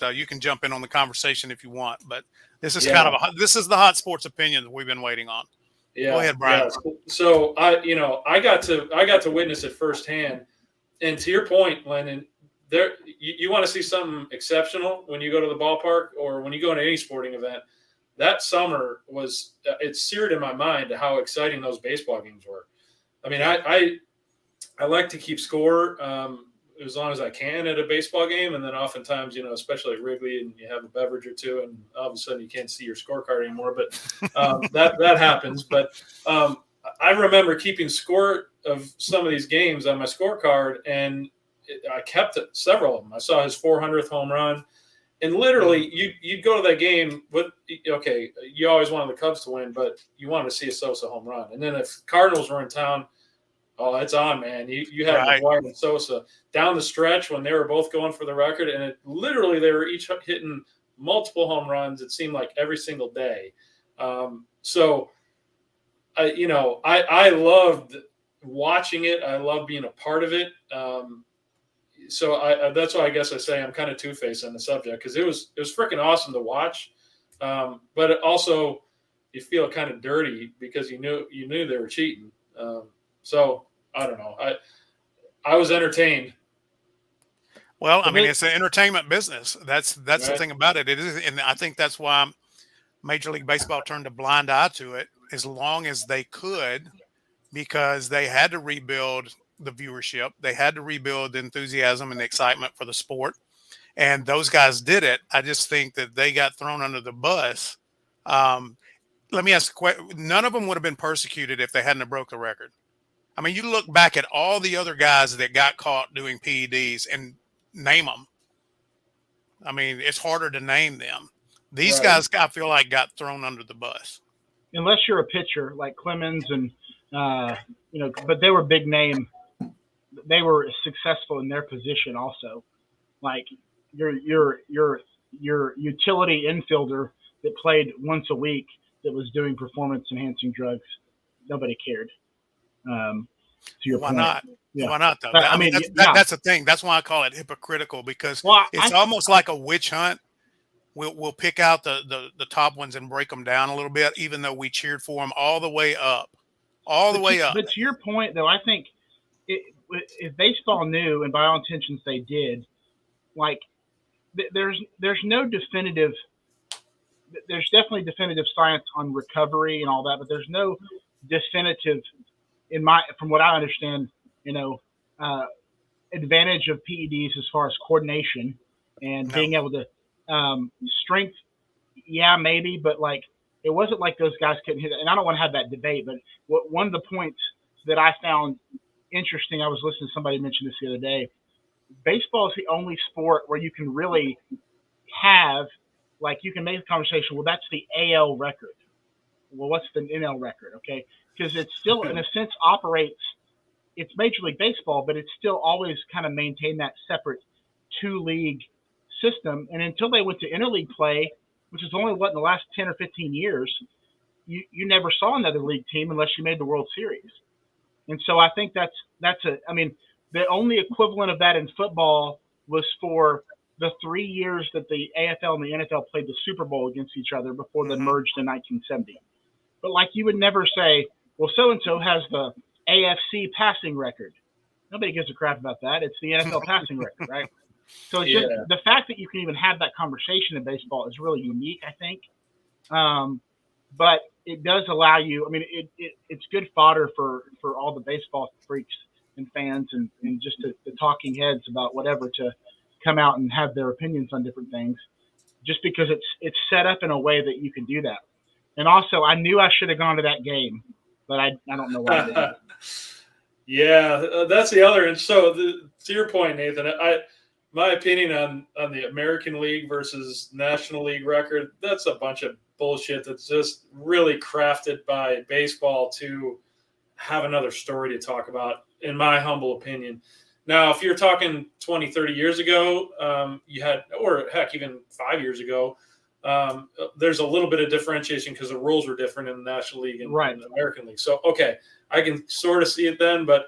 you can jump in on the conversation if you want, but this is this is the hot sports opinion that we've been waiting on.
Yeah.
Go ahead, Brian.
Yeah. So I got to witness it firsthand. And to your point, Lennon, you want to see something exceptional when you go to the ballpark or when you go to any sporting event. That summer it's seared in my mind how exciting those baseball games were. I mean, I like to keep score as long as I can at a baseball game. And then oftentimes, especially at Wrigley, and you have a beverage or two, and all of a sudden you can't see your scorecard anymore. But that happens. But I remember keeping score of some of these games on my scorecard, and I kept it, several of them. I saw his 400th home run, And literally, you'd go to that game with, okay, you always wanted the Cubs to win, but you wanted to see a Sosa home run. And then if Cardinals were in town, oh, it's on, man. You had
Right.
McGuire and Sosa down the stretch when they were both going for the record, and literally they were each hitting multiple home runs. It seemed like every single day. So, I loved watching it. I love being a part of it. So that's why I guess I say I'm kind of two-faced on the subject, because it was freaking awesome to watch, but it also you feel kind of dirty because you knew they were cheating. So I don't know. I was entertained.
Well, I mean, it's an entertainment business. That's
Right.
the thing about it. It is, and I think that's why Major League Baseball turned a blind eye to it as long as they could, because they had to rebuild the viewership. They had to rebuild the enthusiasm and the excitement for the sport. And those guys did it. I just think that they got thrown under the bus. Let me ask the question. None of them would have been persecuted if they hadn't have broke the record. I mean, you look back at all the other guys that got caught doing PEDs and name them. I mean, it's harder to name them. These guys, I feel like, got thrown under the bus.
Unless you're a pitcher like Clemens and, but they were big name. They were successful in their position also. Like your utility infielder that played once a week that was doing performance enhancing drugs, nobody cared. To your
Why
point.
not?
Yeah.
Why not, though?
But,
I mean, that's the thing. That's why I call it hypocritical, because it's almost like a witch hunt. We'll pick out the top ones and break them down a little bit, even though we cheered for them all the way up. But
to your point, though, I think if baseball knew, and by all intentions they did, like there's no definitive. There's definitely definitive science on recovery and all that, but there's no definitive, from what I understand, advantage of PEDs as far as coordination and being able to strength. Yeah, maybe, but like it wasn't like those guys couldn't hit it. And I don't want to have that debate, but one of the points that I found interesting, I was listening to somebody mention this the other day. Baseball is the only sport where you can really have, like, you can make a conversation. Well, that's the AL record. Well, what's the NL record? Okay, because it's still, in a sense, operates. It's Major League Baseball, but it's still always kind of maintained that separate two-league system. And until they went to interleague play, which is only in the last 10 or 15 years, you never saw another league team unless you made the World Series. And so I think the only equivalent of that in football was for the 3 years that the AFL and the NFL played the Super Bowl against each other before they merged in 1970. But like, you would never say, well, so-and-so has the AFC passing record. Nobody gives a crap about that. It's the NFL passing record, right? So it's just the fact that you can even have that conversation in baseball is really unique, I think. But it does allow you, I mean, it's good fodder for all the baseball freaks and fans and just the talking heads about whatever to come out and have their opinions on different things, just because it's set up in a way that you can do that. And also, I knew I should have gone to that game, but I don't know why I didn't.
Yeah, that's the other. And so to your point, Nathan, my opinion on the American League versus National League record, that's a bunch of bullshit that's just really crafted by baseball to have another story to talk about, in my humble opinion. Now, if you're talking 20, 30 years ago, you had, or heck, even 5 years ago, there's a little bit of differentiation because the rules were different in the National League and the American League. So, okay, I can sort of see it then, but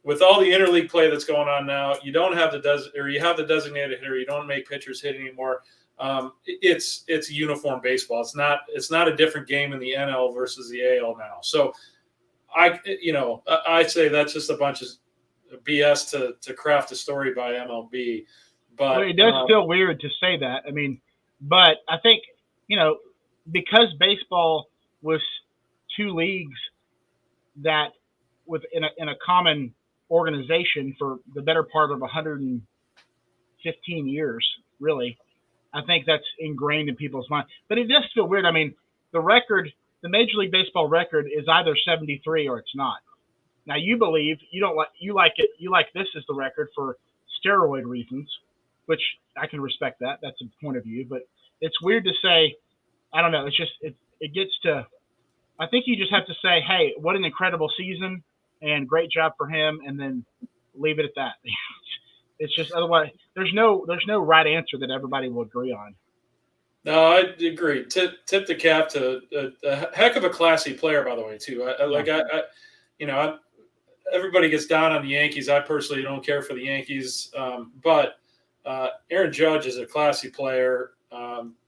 with all the interleague play that's going on now, you don't have you have the designated hitter. You don't make pitchers hit anymore. It's uniform baseball. It's not a different game in the NL versus the AL now. So I'd say that's just a bunch of BS to craft a story by MLB. But
it does feel weird to say that. I mean, but I think, because baseball was two leagues that in a common organization for the better part of 115 years, really, I think that's ingrained in people's mind. But it does feel weird. I mean, the Major League Baseball record is either 73 or it's not. Now, you believe you like this as the record for steroid reasons, which I can respect that. That's a point of view, but it's weird to say. I don't know. It's just it gets to. I think you just have to say, hey, what an incredible season and great job for him, and then leave it at that. It's just otherwise there's no right answer that everybody will agree on.
No, I agree. Tip the cap to a heck of a classy player, by the way, too. Everybody gets down on the Yankees. I personally don't care for the Yankees, but Aaron Judge is a classy player,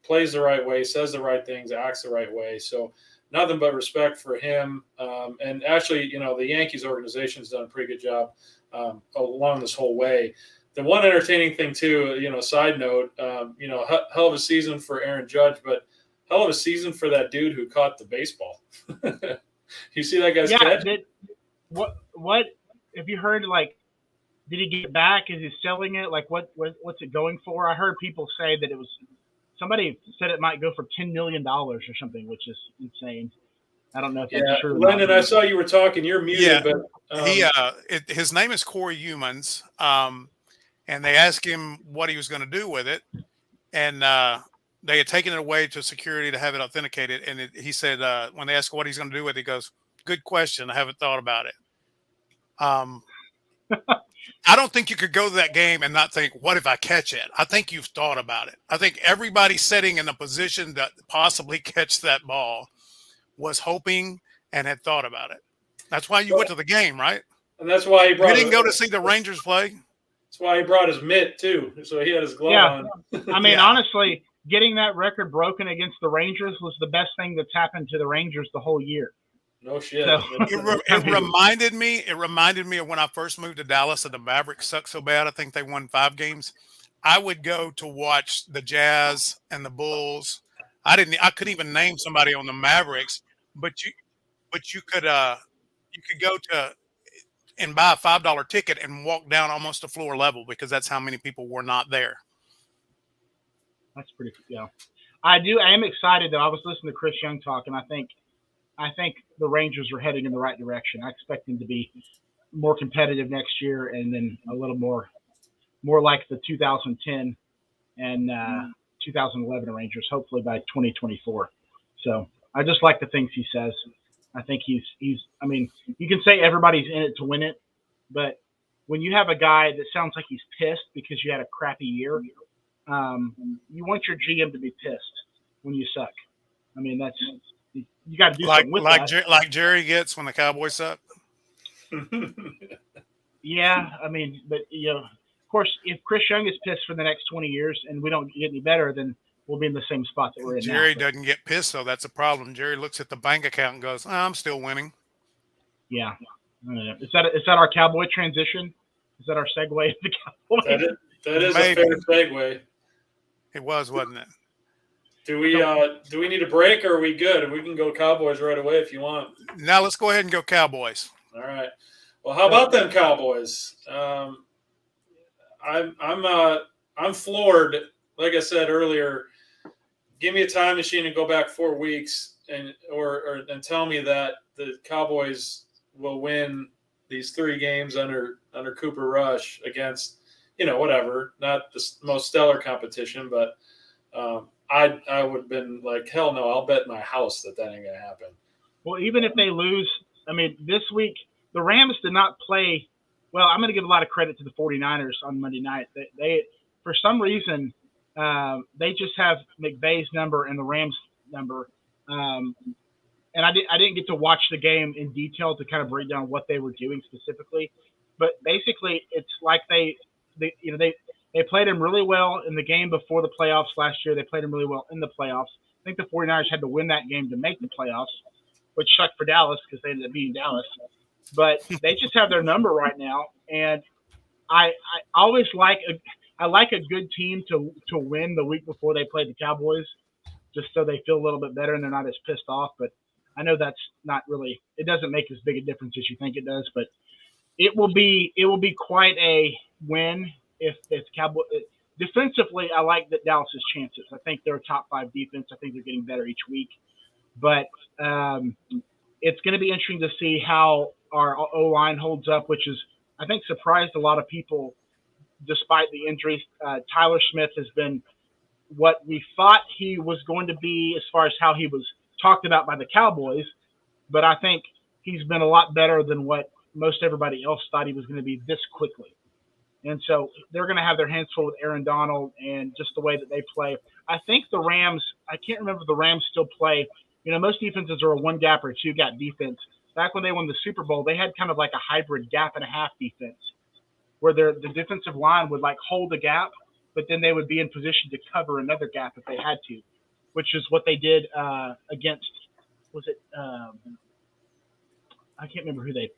plays the right way, says the right things, acts the right way. So nothing but respect for him. And actually, the Yankees organization has done a pretty good job along this whole way. The one entertaining thing too, side note, hell of a season for Aaron Judge, but hell of a season for that dude who caught the baseball. You see that guy's catch?
What have you heard? Like, did he get it back? Is he selling it? Like, what's it going for? I heard people say that somebody said it might go for $10 million or something, which is insane. I don't know if that's true.
Lennon, I saw you were talking. You're muted,
but his name is Corey Humans. And they asked him what he was going to do with it. And they had taken it away to security to have it authenticated. And he said, when they asked what he's going to do with it, he goes, good question. I haven't thought about it. I don't think you could go to that game and not think, what if I catch it? I think you've thought about it. I think everybody sitting in a position to possibly catch that ball was hoping and had thought about it. That's why you went to the game, right?
And that's why he brought.
You didn't go to see the Rangers play?
That's why he brought his mitt too, so he had his glove on.
I mean, honestly, getting that record broken against the Rangers was the best thing that's happened to the Rangers the whole year.
No shit.
So,
it reminded me of when I first moved to Dallas and the Mavericks sucked so bad. I think they won 5 games. I would go to watch the Jazz and the Bulls. I couldn't even name somebody on the Mavericks, but you could go to and buy a $5 ticket and walk down almost to floor level because that's how many people were not there.
That's pretty cool. Yeah. I am excited though. I was listening to Chris Young talk, and I think the Rangers are heading in the right direction. I expect them to be more competitive next year, and then a little more like the 2010 and 2011 Rangers, hopefully by 2024. So I just like the things he says. I think he's. I mean, you can say everybody's in it to win it, but when you have a guy that sounds like he's pissed because you had a crappy year, you want your GM to be pissed when you suck. I mean, you got to do something with that.
Like Jerry gets when the Cowboys suck.
Yeah, I mean, but of course, if Chris Young is pissed for the next 20 years and we don't get any better, then we'll be in the same spot that we're in now.
Jerry doesn't get pissed, though. That's a problem. Jerry looks at the bank account and goes, I'm still winning.
Yeah. Is that our Cowboy transition? Is that our segue to the Cowboys?
That is a fair segue.
It was, wasn't it?
Do we need a break, or are we good? We can go Cowboys right away if you want.
Now let's go ahead and go Cowboys.
All right. Well, how about them Cowboys? I'm floored. Like I said earlier, give me a time machine and go back 4 weeks and tell me that the Cowboys will win these 3 games under Cooper Rush against, whatever, not the most stellar competition, but I would have been like, hell no, I'll bet my house that ain't going to happen.
Well, even if they lose, I mean, this week, the Rams did not play well. I'm going to give a lot of credit to the 49ers on Monday night. They for some reason, they just have McVay's number and the Rams number. And I didn't get to watch the game in detail to kind of break down what they were doing specifically. But basically, it's like they played him really well in the game before the playoffs last year. They played him really well in the playoffs. I think the 49ers had to win that game to make the playoffs, which sucked for Dallas because they ended up beating Dallas. But they just have their number right now. And I always like a good team to win the week before they play the Cowboys, just so they feel a little bit better and they're not as pissed off. But I know that's not really – it doesn't make as big a difference as you think it does. But it will be quite a win if Cowboys – defensively, I like that Dallas's chances. I think they're a top 5 defense. I think they're getting better each week. But it's going to be interesting to see how our O-line holds up, which is, I think, surprised a lot of people despite the injuries. Tyler Smith has been what we thought he was going to be as far as how he was talked about by the Cowboys, but I think he's been a lot better than what most everybody else thought he was going to be this quickly. And so they're going to have their hands full with Aaron Donald and just the way that they play. I think the Rams, I can't remember if the Rams still play. Most defenses are a one gap or a two gap defense. Back when they won the Super Bowl, they had kind of like a hybrid gap and a half defense where the defensive line would like hold a gap, but then they would be in position to cover another gap if they had to, which is what they did against, was it, I can't remember who they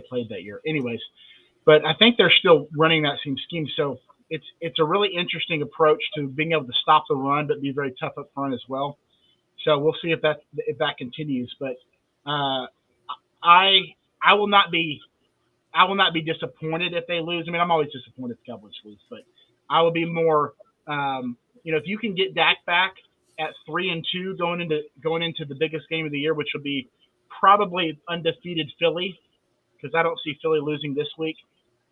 played that year. Anyways, but I think they're still running that same scheme. So it's a really interesting approach to being able to stop the run, but be very tough up front as well. So we'll see if that continues. But I will not be disappointed if they lose. I mean, I'm always disappointed if the Cowboys lose, but I will be more. If you can get Dak back at 3-2 going into the biggest game of the year, which will be probably undefeated Philly, because I don't see Philly losing this week.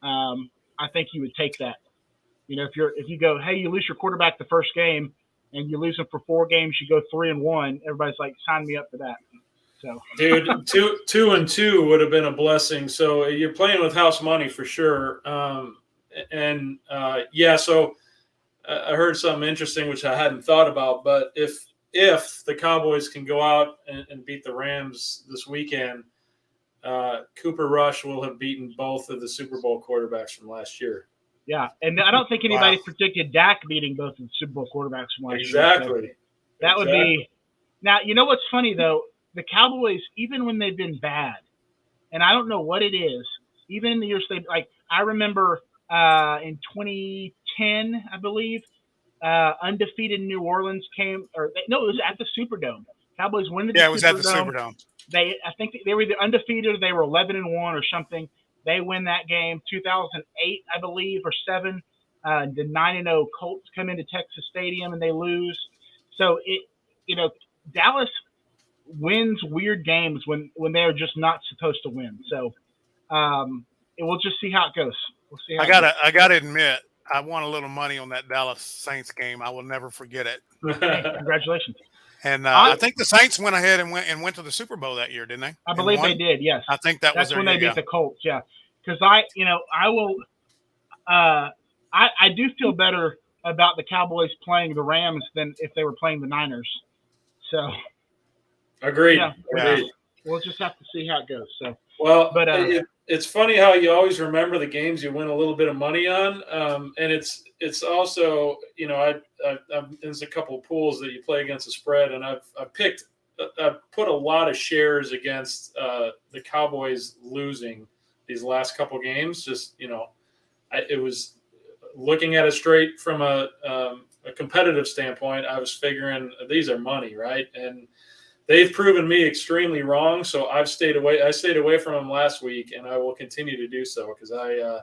I think you would take that. If you go, hey, you lose your quarterback the first game and you lose him for 4 games, you go 3-1. Everybody's like, sign me up for that. So,
dude, 2-2 would have been a blessing. So you're playing with house money for sure. So I heard something interesting, which I hadn't thought about. But if the Cowboys can go out and beat the Rams this weekend, Cooper Rush will have beaten both of the Super Bowl quarterbacks from last year.
Yeah, and I don't think anybody predicted Dak beating both of the Super Bowl quarterbacks from last year.
Exactly.
That would be – now, you know what's funny, though? The Cowboys, even when they've been bad, and I don't know what it is, even in the years I remember in 2010, I believe, undefeated New Orleans came – it was at the Superdome. Cowboys win the Superdome.
Yeah, it was at the Superdome.
I think they were either undefeated or they were 11-1 or something. They win that game. 2008, I believe, or 7. The 9-0 Colts come into Texas Stadium and they lose. So Dallas wins weird games when they're just not supposed to win. So we'll just see how it goes. We'll see.
I gotta admit, I won a little money on that Dallas Saints game. I will never forget it.
Hey, congratulations.
And I think the Saints went ahead and went to the Super Bowl that year, didn't they?
I believe they did. Yes,
I think that's
when they beat the Colts. Yeah, because I do feel better about the Cowboys playing the Rams than if they were playing the Niners. So,
agreed.
Yeah,
agreed.
We'll just have to see how it goes. So,
well, but it's funny how you always remember the games you win a little bit of money on, and it's also there's a couple of pools that you play against the spread, and I've put a lot of shares against the Cowboys losing these last couple games. Just it was looking at it straight from a competitive standpoint. I was figuring these are money, right? And they've proven me extremely wrong, so I've stayed away. I stayed away from them last week, and I will continue to do so because I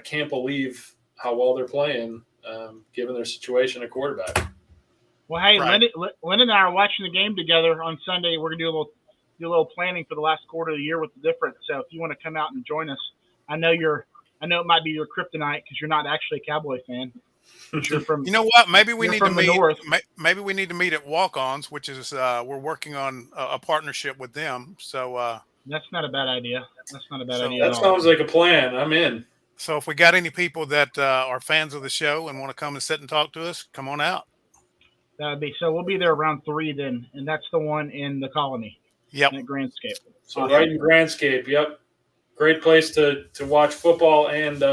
can't believe how well they're playing, given their situation at quarterback.
Well, hey, right. Lynn and I are watching the game together on Sunday. We're gonna do a little planning for the last quarter of the year with the difference. So if you want to come out and join us, I know it might be your kryptonite because you're not actually a Cowboy fan. You're from,
you know what? Maybe we need to meet.
North.
Maybe we need to meet at Walk-Ons, which is we're working on a partnership with them. So
that's not a bad idea.
That sounds like a plan. I'm in.
So if we got any people that are fans of the show and want to come and sit and talk to us, come on out.
That would be so. We'll be there around 3 then, and that's the one in the Colony.
Yep.
At Grandscape.
So right in Grandscape. Yep. Great place to watch football and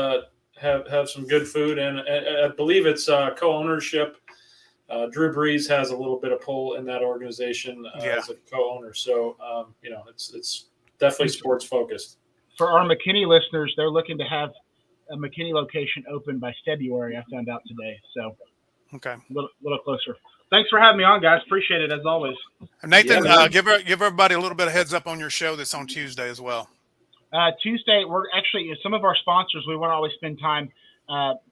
have some good food, and I believe it's co-ownership. Drew Brees has a little bit of pull in that organization as a co-owner, so it's definitely sports focused.
For our McKinney listeners, they're looking to have a McKinney location open by February. I found out today, so
okay,
a little closer. Thanks for having me on, guys. Appreciate it as always.
Nathan, give everybody a little bit of heads up on your show that's on Tuesday as well.
Tuesday, we're actually some of our sponsors. We want to always spend time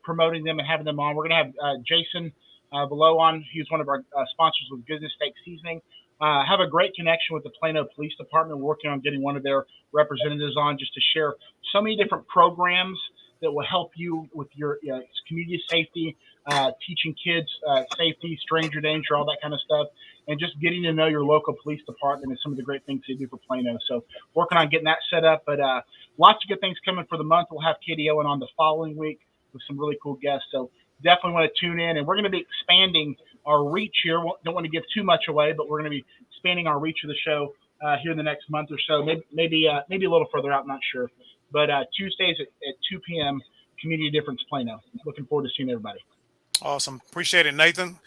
promoting them and having them on. We're going to have Jason below on. He's one of our sponsors with Goodness Steak Seasoning. have a great connection with the Plano Police Department. We're working on getting one of their representatives on just to share so many different programs that will help you with your community safety, teaching kids safety, stranger danger, all that kind of stuff, and just getting to know your local police department and some of the great things they do for Plano. So working on getting that set up, but lots of good things coming for the month. We'll have Katie Owen on the following week with some really cool guests. So definitely want to tune in, and we're going to be expanding our reach here. Don't want to give too much away, but we're going to be expanding our reach of the show here in the next month or so, maybe a little further out, not sure. But Tuesdays at 2 p.m., Community Difference Plano. Looking forward to seeing everybody.
Awesome. Appreciate it, Nathan.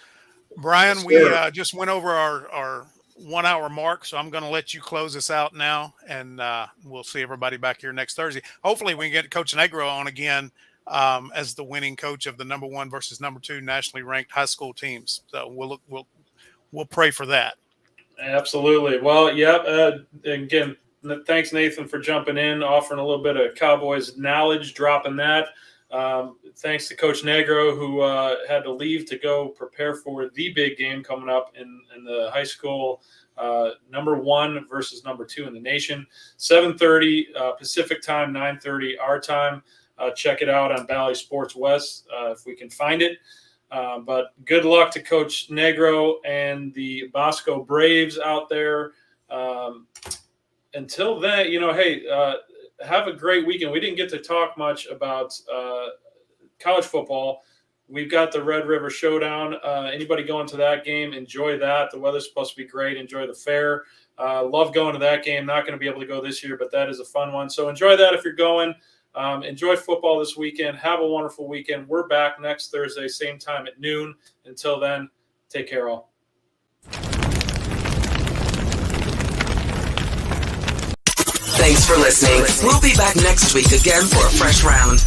Brian,
Yes,
we
sir.
just went over our 1 hour mark, so I'm going to let you close this out now, and we'll see everybody back here next Thursday. Hopefully we can get Coach Negro on again as the winning coach of the number 1 versus number 2 nationally ranked high school teams. So we'll pray for that.
Absolutely. Well, yeah. Again, thanks, Nathan, for jumping in, offering a little bit of Cowboys knowledge, dropping that. Thanks to Coach Negro, who had to leave to go prepare for the big game coming up in the high school, number 1 versus number 2 in the nation. 7:30 Pacific time, 9:30 our time. Check it out on Valley Sports West if we can find it. But good luck to Coach Negro and the Bosco Braves out there. Until then, hey, have a great weekend. We didn't get to talk much about college football. We've got the Red River Showdown. Anybody going to that game, enjoy that. The weather's supposed to be great. Enjoy the fair. Love going to that game. Not going to be able to go this year, but that is a fun one. So enjoy that if you're going. Enjoy football this weekend. Have a wonderful weekend. We're back next Thursday, same time at noon. Until then, take care all.
Thanks for listening. We'll be back next week again for a fresh round.